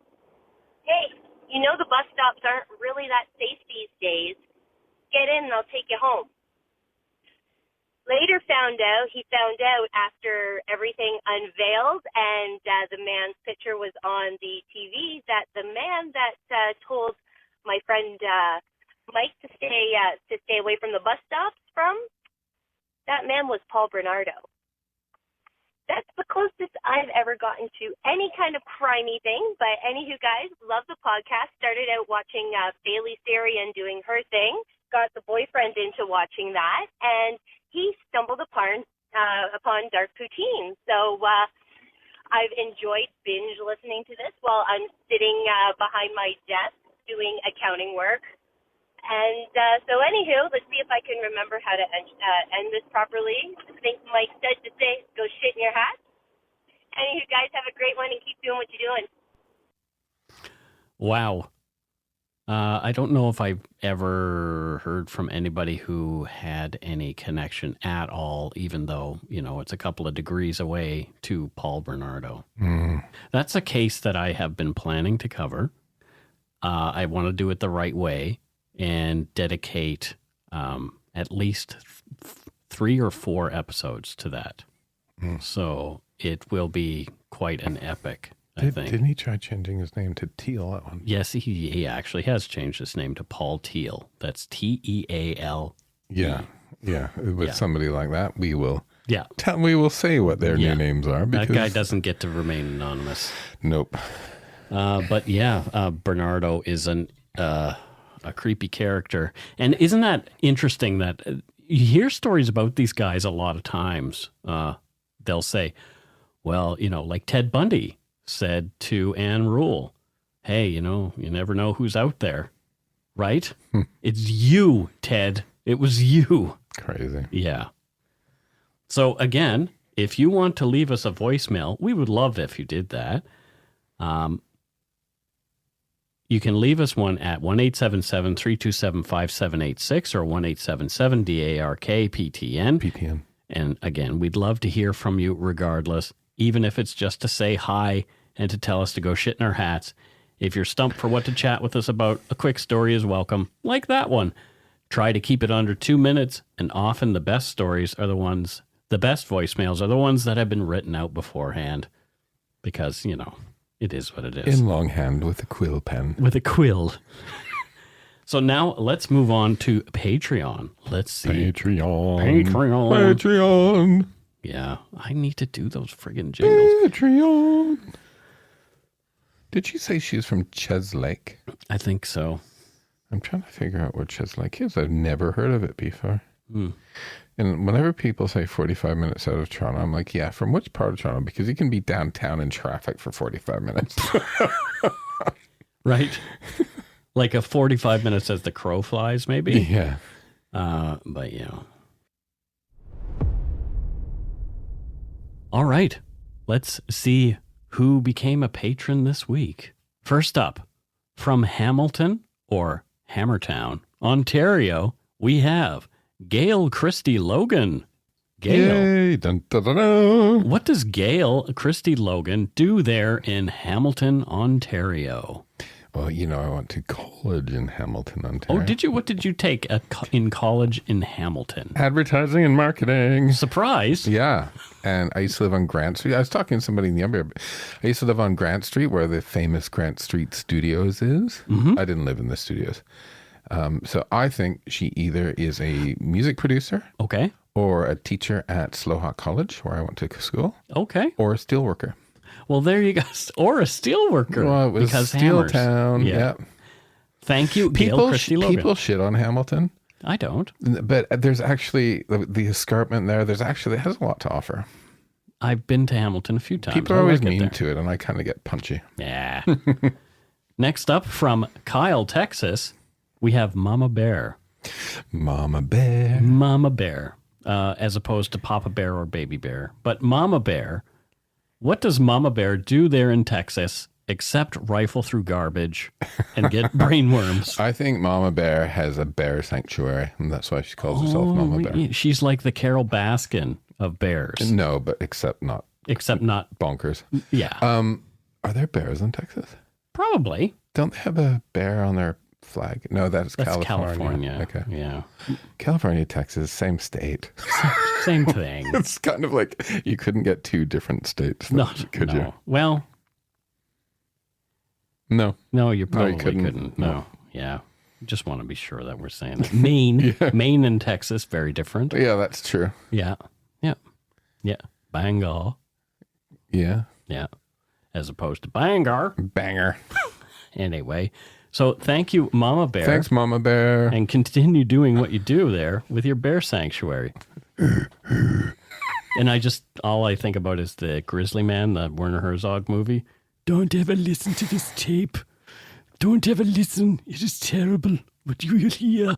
"Hey, you know the bus stops aren't really that safe these days. Get in and I'll take you home." Later he found out after everything unveiled and the man's picture was on the TV that the man that told my friend Mike to stay away from the bus stops that man was Paul Bernardo. That's the closest I've ever gotten to any kind of crimey thing. But anywho, guys, love the podcast. Started out watching Bailey Sarian doing her thing. Got the boyfriend into watching that, and he stumbled upon Dark Poutine. So I've enjoyed binge listening to this while I'm sitting behind my desk doing accounting work. And so anywho, let's see if I can remember how to end this properly. I think Mike said to say, go shit in your hat. And you guys have a great one and keep doing what you're doing. Wow. I don't know if I've ever heard from anybody who had any connection at all, even though, it's a couple of degrees away, to Paul Bernardo. That's a case that I have been planning to cover. I want to do it the right way and dedicate at least 3 or 4 episodes to that. So it will be quite an epic, I think. Didn't he try changing his name to Teal at one? Yes, he actually has changed his name to Paul Teal. That's Teal. Yeah. With somebody like that, we will. Yeah. We will say what their new names are. That guy doesn't get to remain anonymous. Nope. But Bernardo is a creepy character. And isn't that interesting that you hear stories about these guys a lot of times? They'll say, well, like Ted Bundy said to Anne Rule, hey, you never know who's out there, right? It's you, Ted. It was you. Crazy. Yeah. So again, if you want to leave us a voicemail, we would love if you did that. You can leave us one at 1-877-327-5786 or 1-877-DARK-PTN. PTN. And again, we'd love to hear from you regardless, even if it's just to say hi and to tell us to go shit in our hats. If you're stumped for what to chat with us about, a quick story is welcome, like that one. Try to keep it under 2 minutes, and often the best stories are the best voicemails are the ones that have been written out beforehand. Because, it is what it is. In longhand with a quill pen. With a quill. So now let's move on to Patreon. Let's see. Patreon. Yeah, I need to do those friggin' jingles. Patreon. Did you say she's from Cheslake? I think so. I'm trying to figure out where Cheslake is. I've never heard of it before. And whenever people say 45 minutes out of Toronto, I'm like, yeah, from which part of Toronto? Because you can be downtown in traffic for 45 minutes. Right? Like a 45 minutes as the crow flies, maybe? Yeah. But, All right. Let's see who became a patron this week. First up, from Hamilton, or Hammertown, Ontario, we have Gail Christie Logan. Gail. Yay. Dun, dun, dun, dun. What does Gail Christie Logan do there in Hamilton, Ontario? Well, I went to college in Hamilton, Ontario. Oh, did you? What did you take in college in Hamilton? Advertising and marketing. Surprise. Yeah. And I used to live on Grant Street. I was talking to somebody in the younger. I used to live on Grant Street where the famous Grant Street Studios is. Mm-hmm. I didn't live in the studios. So I think she either is a music producer. Okay. Or a teacher at Slowhawk College, where I went to school. Okay. Or a steelworker. Well, there you go. Or a steelworker. Well, it was Steeltown. Yeah. Thank you, Gail Christie Logan. People shit on Hamilton. I don't. But there's actually the escarpment there. It has a lot to offer. I've been to Hamilton a few times. People are always mean to it, and I kind of get punchy. Yeah. Next up, from Kyle, Texas, we have Mama Bear. Mama Bear. Mama Bear, as opposed to Papa Bear or Baby Bear. But Mama Bear, what does Mama Bear do there in Texas except rifle through garbage and get brainworms? I think Mama Bear has a bear sanctuary, and that's why she calls herself Mama Bear. She's like the Carol Baskin of bears. No, but except not bonkers. Yeah. Are there bears in Texas? Probably. Don't they have a bear on their flag? No, that's California. Okay. Yeah. California, Texas, same state. Same thing. It's kind of like you couldn't get 2 different states. Could you? Well, no. No, you probably couldn't. No. Yeah. Just want to be sure that we're saying that. Maine. Yeah. Maine and Texas, very different. Yeah, that's true. Yeah. Yeah. Yeah. Bangor. Yeah. Yeah. As opposed to Bangor. Banger. Anyway. So thank you, Mama Bear. Thanks, Mama Bear. And continue doing what you do there with your bear sanctuary. And all I think about is the Grizzly Man, the Werner Herzog movie. Don't ever listen to this tape. Don't ever listen. It is terrible. What you will hear.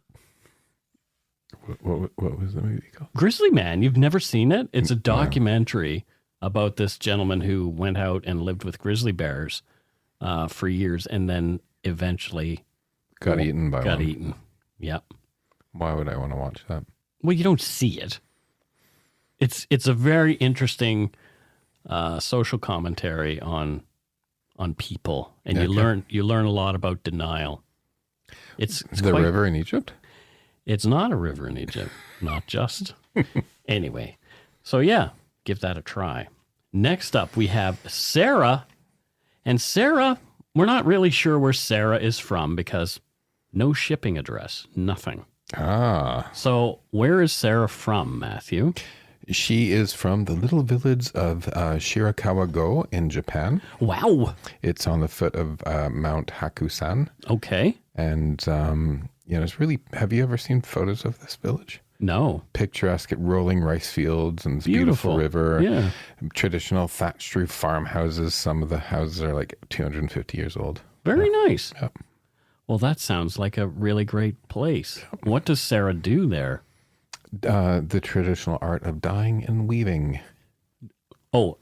What was the movie called? Grizzly Man. You've never seen it? It's a documentary about this gentleman who went out and lived with grizzly bears for years and then eventually got eaten by one. Eaten. Yep. Why would I want to watch that? Well, you don't see it. It's a very interesting social commentary on people, and you learn a lot about denial. It's the river in Egypt. It's not a river in Egypt, not just. Anyway, so yeah, give that a try. Next up, we have Sarah, and Sarah, we're not really sure where Sarah is from because no shipping address, nothing. Ah. So where is Sarah from, Matthew? She is from the little village of Shirakawa-go in Japan. Wow. It's on the foot of Mount Hakusan. Okay. And, it's really, have you ever seen photos of this village? No. Picturesque, rolling rice fields and this beautiful river. Yeah. Traditional thatched roof farmhouses. Some of the houses are like 250 years old. Very nice. Yep. Well, that sounds like a really great place. What does Sarah do there? The traditional art of dyeing and weaving. Oh,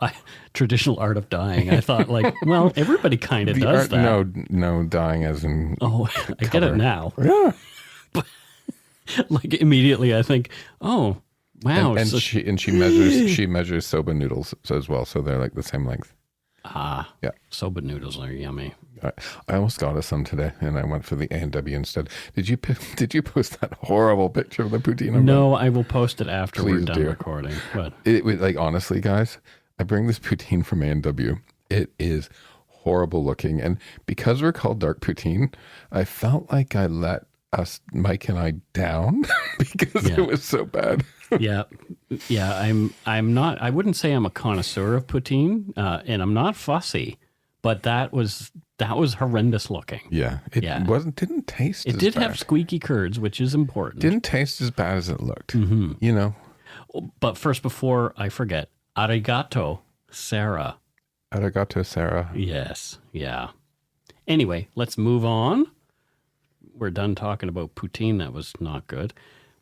traditional art of dyeing. I thought well, everybody kind of does that. No, dyeing as in I get it now. Yeah. Immediately I think, oh, wow. And she measures soba noodles as well, so they're like the same length. Ah, yeah. Soba noodles are yummy. I almost got us some today, and I went for the A&W instead. Did you post that horrible picture of the poutine? No, I will post it after we're done recording. But honestly, guys, I bring this poutine from A&W. It is horrible looking, and because we're called dark poutine, I felt like I let Mike and I down because it was so bad. Yeah. I'm not. I wouldn't say I'm a connoisseur of poutine, and I'm not fussy, but that was horrendous looking. Yeah, didn't taste. It did have squeaky curds, which is important. Didn't taste as bad as it looked. Mm-hmm. But first, before I forget, arigato, Sarah. Arigato, Sarah. Yes. Yeah. Anyway, let's move on. We're done talking about poutine. That was not good.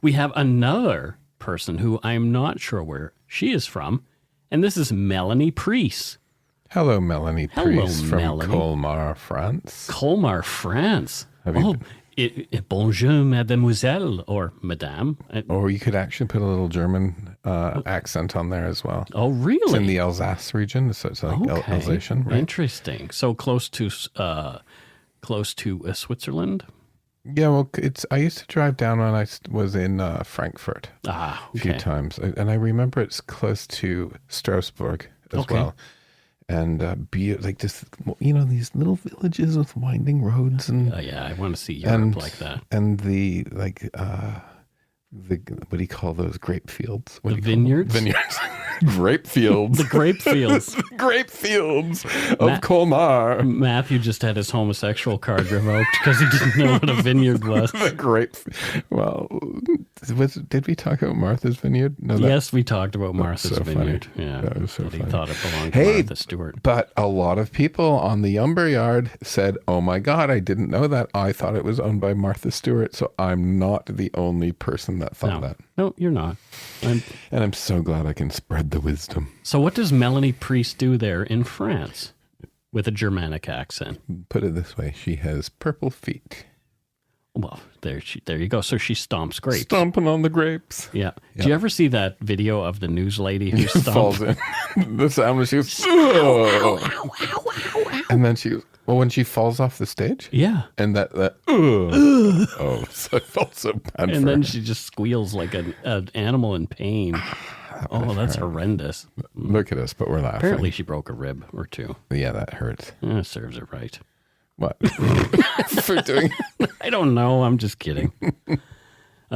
We have another person who I'm not sure where she is from, and this is Melanie Priest. Hello, Melanie Priest from Colmar, France. Colmar, France. Bonjour, mademoiselle, or madame. Or you could actually put a little German accent on there as well. Oh, really? It's in the Alsace region, so it's like Alsatian. Right? Interesting. So close to Switzerland. Yeah, well, I used to drive down when I was in Frankfurt a few times, and I remember it's close to Strasbourg as well. And like this, these little villages with winding roads and I want to see Europe like that. And the what do you call those grape fields? The vineyards? Vineyards. Grape fields. The grape fields. The grape fields of Colmar. Matthew just had his homosexual card revoked because he didn't know what a vineyard was. The grape. Well, did we talk about Martha's Vineyard? No. Yes, we talked about Martha's Vineyard. Funny. Yeah, that was so funny. He thought it belonged to Martha Stewart. But a lot of people on the Umber Yard said, "Oh my God, I didn't know that. I thought it was owned by Martha Stewart." So I'm not the only person that thought that. No, you're not. And I'm so glad I can spread the wisdom. So what does Melanie Priest do there in France with a Germanic accent? Put it this way, she has purple feet. Well, there you go. So she stomps grapes. Stomping on the grapes. Yeah. Do you ever see that video of the news lady who falls in? The sound when she goes, and then she goes, well, when she falls off the stage? Yeah. And that oh, so I felt so bad and then she just squeals like an animal in pain. That's horrendous. Look at us, but we're laughing. Apparently she broke a rib or two. Yeah, that hurts. Serves her right. What? For doing? I don't know. I'm just kidding.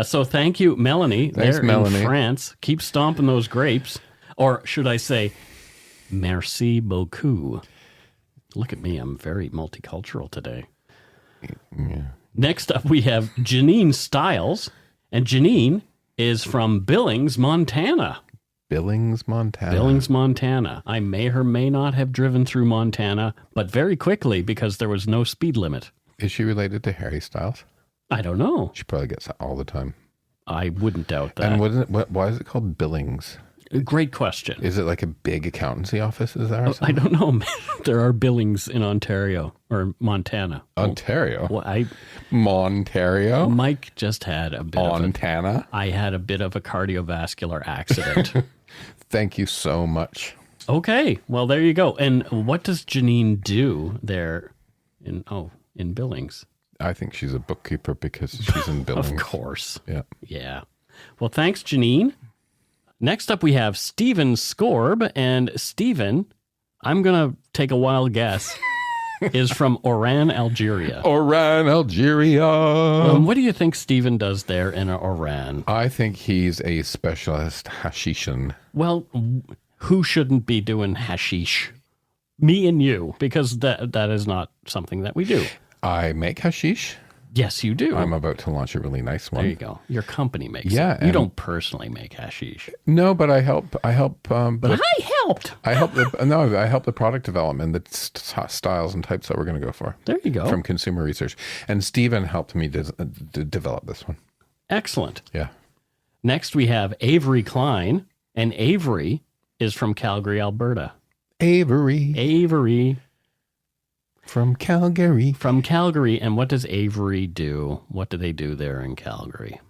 So thank you, Melanie. Thanks, Melanie. In France. Keep stomping those grapes. Or should I say, merci beaucoup. Look at me. I'm very multicultural today. Yeah. Next up, we have Janine Stiles. And Janine is from Billings, Montana. Billings, Montana. Billings, Montana. I may or may not have driven through Montana, but very quickly because there was no speed limit. Is she related to Harry Styles? I don't know. She probably gets that all the time. I wouldn't doubt that. And why is it called Billings? Great question. Is it like a big accountancy office? Is there? I don't know. There are Billings in Ontario or Montana. Ontario? Well, Montario? Mike just had a bit Montana? I had a bit of a cardiovascular accident. Thank you so much. Okay. Well, there you go. And what does Janine do there in Billings? I think she's a bookkeeper because she's in Billings. Of course. Yeah. Yeah. Well, thanks, Janine. Next up, we have Stephen Scorb. And Stephen, I'm going to take a wild guess, is from Oran, Algeria. Oran, Algeria. What do you think Stephen does there in Oran? I think he's a specialist hashishan. Well, who shouldn't be doing hashish? Me and you, because that is not something that we do. I make hashish. Yes, you do. I'm about to launch a really nice one. There you go. Your company makes it. You don't personally make hashish. No, but I help. But I helped. I help the product development, the styles and types that we're going to go for. There you go. From consumer research. And Stephen helped me develop this one. Excellent. Yeah. Next, we have Avery Klein. And Avery is from Calgary, Alberta. Avery. From Calgary. From Calgary. And what does Avery do? What do they do there in Calgary?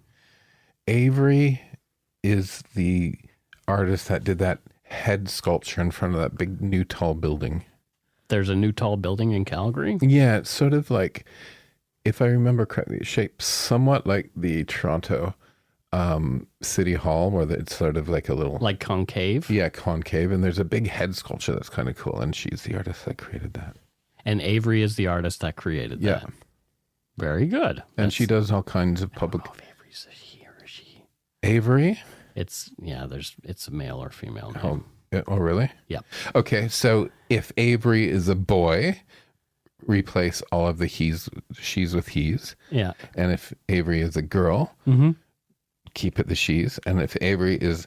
Avery is the artist that did that head sculpture in front of that big new tall building. There's a new tall building in Calgary? Yeah, it's sort of like, if I remember correctly, it's shaped somewhat like the Toronto City Hall, where it's sort of like a little... Like concave? Yeah, concave. And there's a big head sculpture that's kind of cool. And she's the artist that created that. And Avery is the artist that created that. Yeah. Very good. And she does all kinds of public... I don't know if Avery's a he or a she. Avery? It's a male or female name. Oh, really? Yeah. Okay, so if Avery is a boy, replace all of the she's with he's. Yeah. And if Avery is a girl, keep it the she's. And if Avery is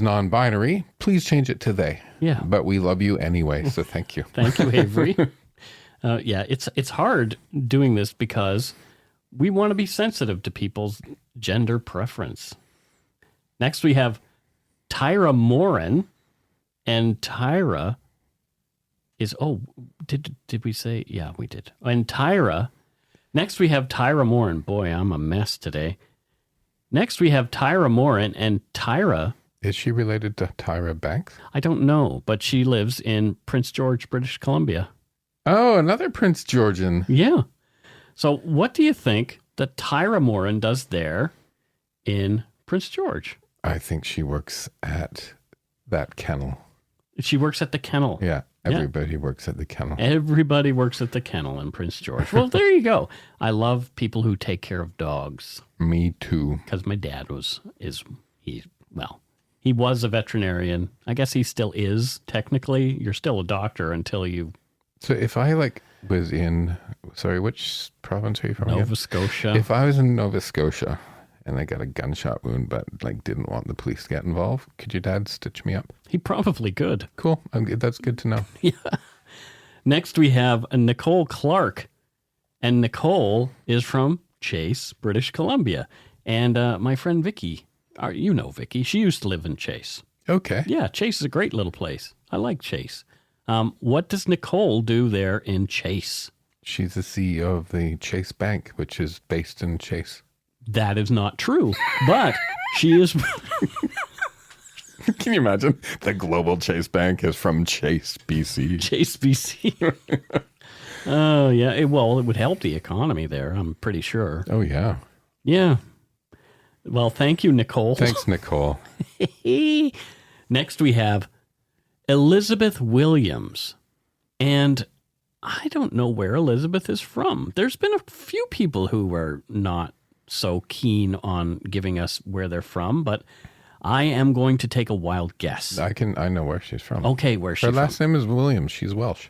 non-binary, please change it to they. Yeah. But we love you anyway, so thank you. Thank you, Avery. It's hard doing this because we want to be sensitive to people's gender preference. Next, we have Tyra Morin, and Tyra is, did we say? Yeah, we did. And Tyra, next we have Tyra Morin. Boy, I'm a mess today. Next, we have Tyra Morin, and Tyra... Is she related to Tyra Banks? I don't know, but she lives in Prince George, British Columbia. Oh, another Prince Georgian. Yeah. So what do you think that Tyra Morin does there in Prince George? I think she works at that kennel. She works at the kennel. Yeah. Everybody works at the kennel. Everybody works at the kennel in Prince George. Well, there you go. I love people who take care of dogs. Me too. Because my dad he was a veterinarian. I guess he still is, technically. You're still a doctor until you... So if I was in... Sorry, which province are you from? Nova Scotia. If I was in Nova Scotia and I got a gunshot wound but didn't want the police to get involved, could your dad stitch me up? He probably could. Cool. That's good to know. Yeah. Next we have Nicole Clark. And Nicole is from Chase, British Columbia. And my friend Vicky... You know Vicky. She used to live in Chase. Okay. Yeah, Chase is a great little place. I like Chase. What does Nicole do there in Chase? She's the CEO of the Chase Bank, which is based in Chase. That is not true, but she is... Can you imagine? The global Chase Bank is from Chase, BC. Chase, BC. Oh, yeah. It would help the economy there, I'm pretty sure. Oh, yeah. Yeah. Well, thank you, Nicole. Thanks, Nicole. Next, we have Elizabeth Williams. And I don't know where Elizabeth is from. There's been a few people who were not so keen on giving us where they're from, but I am going to take a wild guess. I know where she's from. Okay, where's she from? Her last name is Williams. She's Welsh.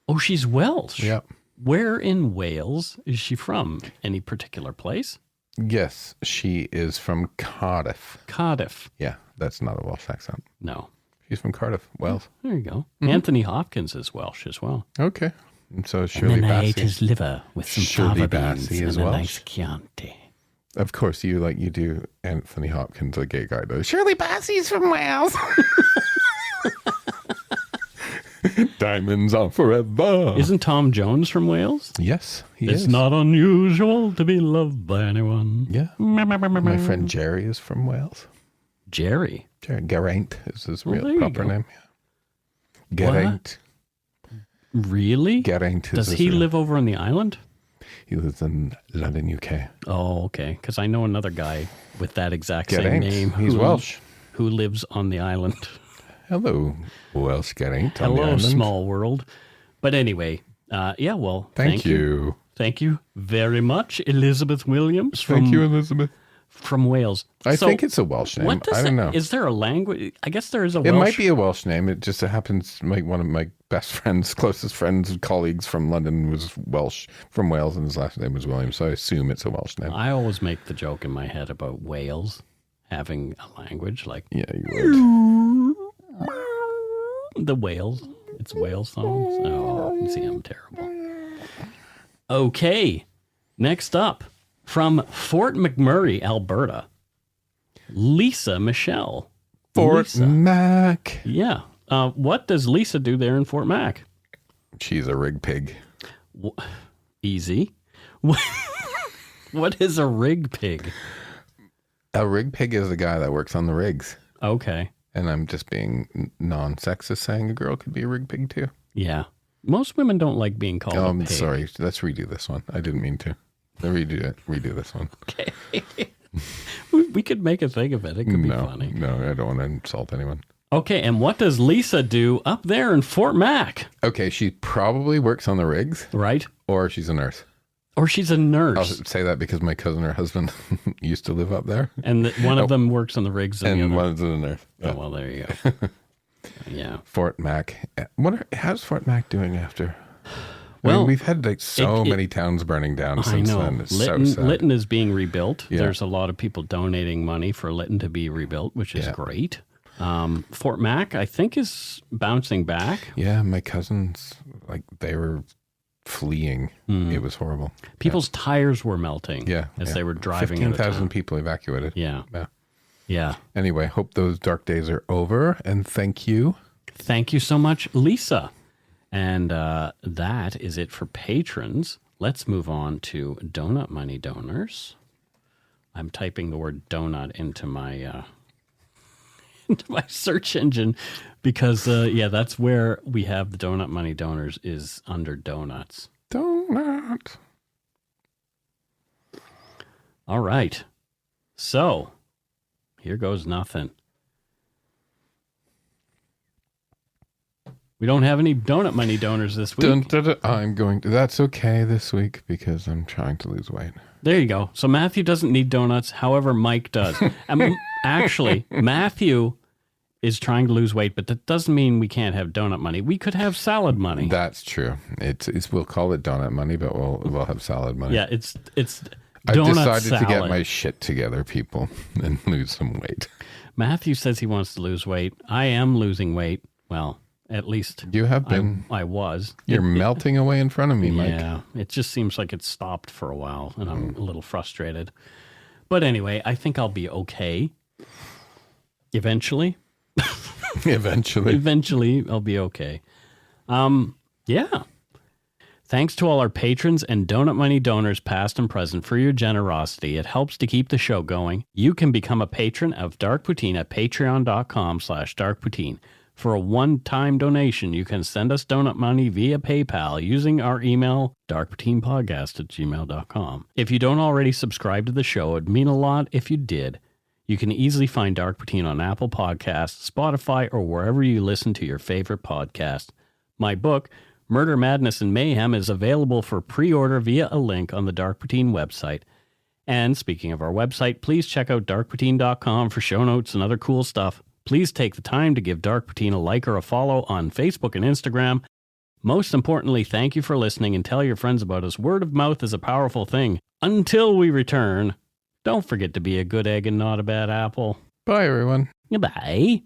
Oh, she's Welsh? Yeah. Where in Wales is she from? Any particular place? Yes, she is from Cardiff. Cardiff. Yeah. That's not a Welsh accent. No. He's from Cardiff, Wales. There you go. Anthony Hopkins is Welsh as well. Okay. And so Shirley and then I Bassey. ate his liver with some Shirley fava beans Bassey and is a Welsh. nice Chianti. Of course, you do Anthony Hopkins, a gay guy, though. Shirley Bassey's from Wales. Diamonds are forever. Isn't Tom Jones from Wales? Yes, he It's is. not unusual to be loved by anyone. Yeah. My friend Jerry is from Wales. Jerry. Geraint is his Well, there real you proper go. name. Geraint. Really? Geraint is Does his he real- live over on the island? He lives in London, UK. Oh, okay. Because I know another guy with that exact same Geraint. name. He's Welsh. Who lives on the island. Hello, Welsh Geraint on the Hello, island. small world. But anyway, yeah, well, Thank you. Thank you very much, Elizabeth Williams Thank you, Elizabeth. from Wales. I So, think it's a Welsh name. what does I don't know. Is there a language? I guess there is a It Welsh. might be a Welsh name. It just happens like one of my best friends, closest friends, colleagues from London was Welsh, from Wales, and his last name was Williams. So I assume it's a Welsh name. I always make the joke in my head about Wales having a language like Yeah, you the whales. It's whale songs. Oh, you see, I'm terrible. Okay, next up from Fort McMurray, Alberta, Lisa Michelle. Fort Lisa. Mac. Yeah. What does Lisa do there in Fort Mac? She's a rig pig. Easy. What is a rig pig? A rig pig is the guy that works on the rigs. Okay. And I'm just being non-sexist, saying a girl could be a rig pig too. Yeah. Most women don't like being called a pig. Sorry. Let's redo this one. I didn't mean to. Redo this one. Okay. We could make a thing of it. It could be funny. No, I don't want to insult anyone. Okay, and what does Lisa do up there in Fort Mac? Okay, she probably works on the rigs. Right? Or she's a nurse. Or she's a nurse. I'll say that because my cousin, her husband, used to live up there. And one of them works on the rigs. And the other... one's a nurse. Yeah. Oh, well, there you go. Yeah. Fort Mac. How's Fort Mac doing after? Well, we've had like many towns burning down since then. It's Lytton, so sad. Lytton is being rebuilt. Yeah. There's a lot of people donating money for Lytton to be rebuilt, which is great. Fort Mac, I think, is bouncing back. Yeah, my cousins, they were fleeing. It was horrible. People's tires were melting as they were driving. 15,000 people evacuated. Yeah. Yeah. Anyway, hope those dark days are over, and thank you. Thank you so much, Lisa. And that is it for patrons. Let's move on to donut money donors. I'm typing the word donut into my search engine because, that's where we have the donut money donors is under donuts. Donut. All right. So here goes nothing. We don't have any donut money donors this week. That's okay this week because I'm trying to lose weight. There you go. So Matthew doesn't need donuts. However, Mike does. Actually, Matthew is trying to lose weight, but that doesn't mean we can't have donut money. We could have salad money. That's true. We'll call it donut money, but we'll have salad money. Yeah, it's I've donut decided salad. to get my shit together, people, and lose some weight. Matthew says he wants to lose weight. I am losing weight. Well, at least you have been. I was. You're melting away in front of me, Mike. Yeah, it just seems like it stopped for a while, and I'm a little frustrated. But anyway, I think I'll be okay. Eventually. Eventually, I'll be okay. Yeah. Thanks to all our patrons and donut money donors, past and present, for your generosity. It helps to keep the show going. You can become a patron of Dark Poutine at patreon.com/darkpoutine. For a one-time donation, you can send us donut money via PayPal using our email, darkpoutinepodcast@gmail.com. If you don't already subscribe to the show, it'd mean a lot if you did. You can easily find Dark Poutine on Apple Podcasts, Spotify, or wherever you listen to your favorite podcast. My book, Murder, Madness, and Mayhem, is available for pre-order via a link on the Dark Poutine website. And speaking of our website, please check out darkpoutine.com for show notes and other cool stuff. Please take the time to give Dark Poutine a like or a follow on Facebook and Instagram. Most importantly, thank you for listening and tell your friends about us. Word of mouth is a powerful thing. Until we return, don't forget to be a good egg and not a bad apple. Bye, everyone. Goodbye.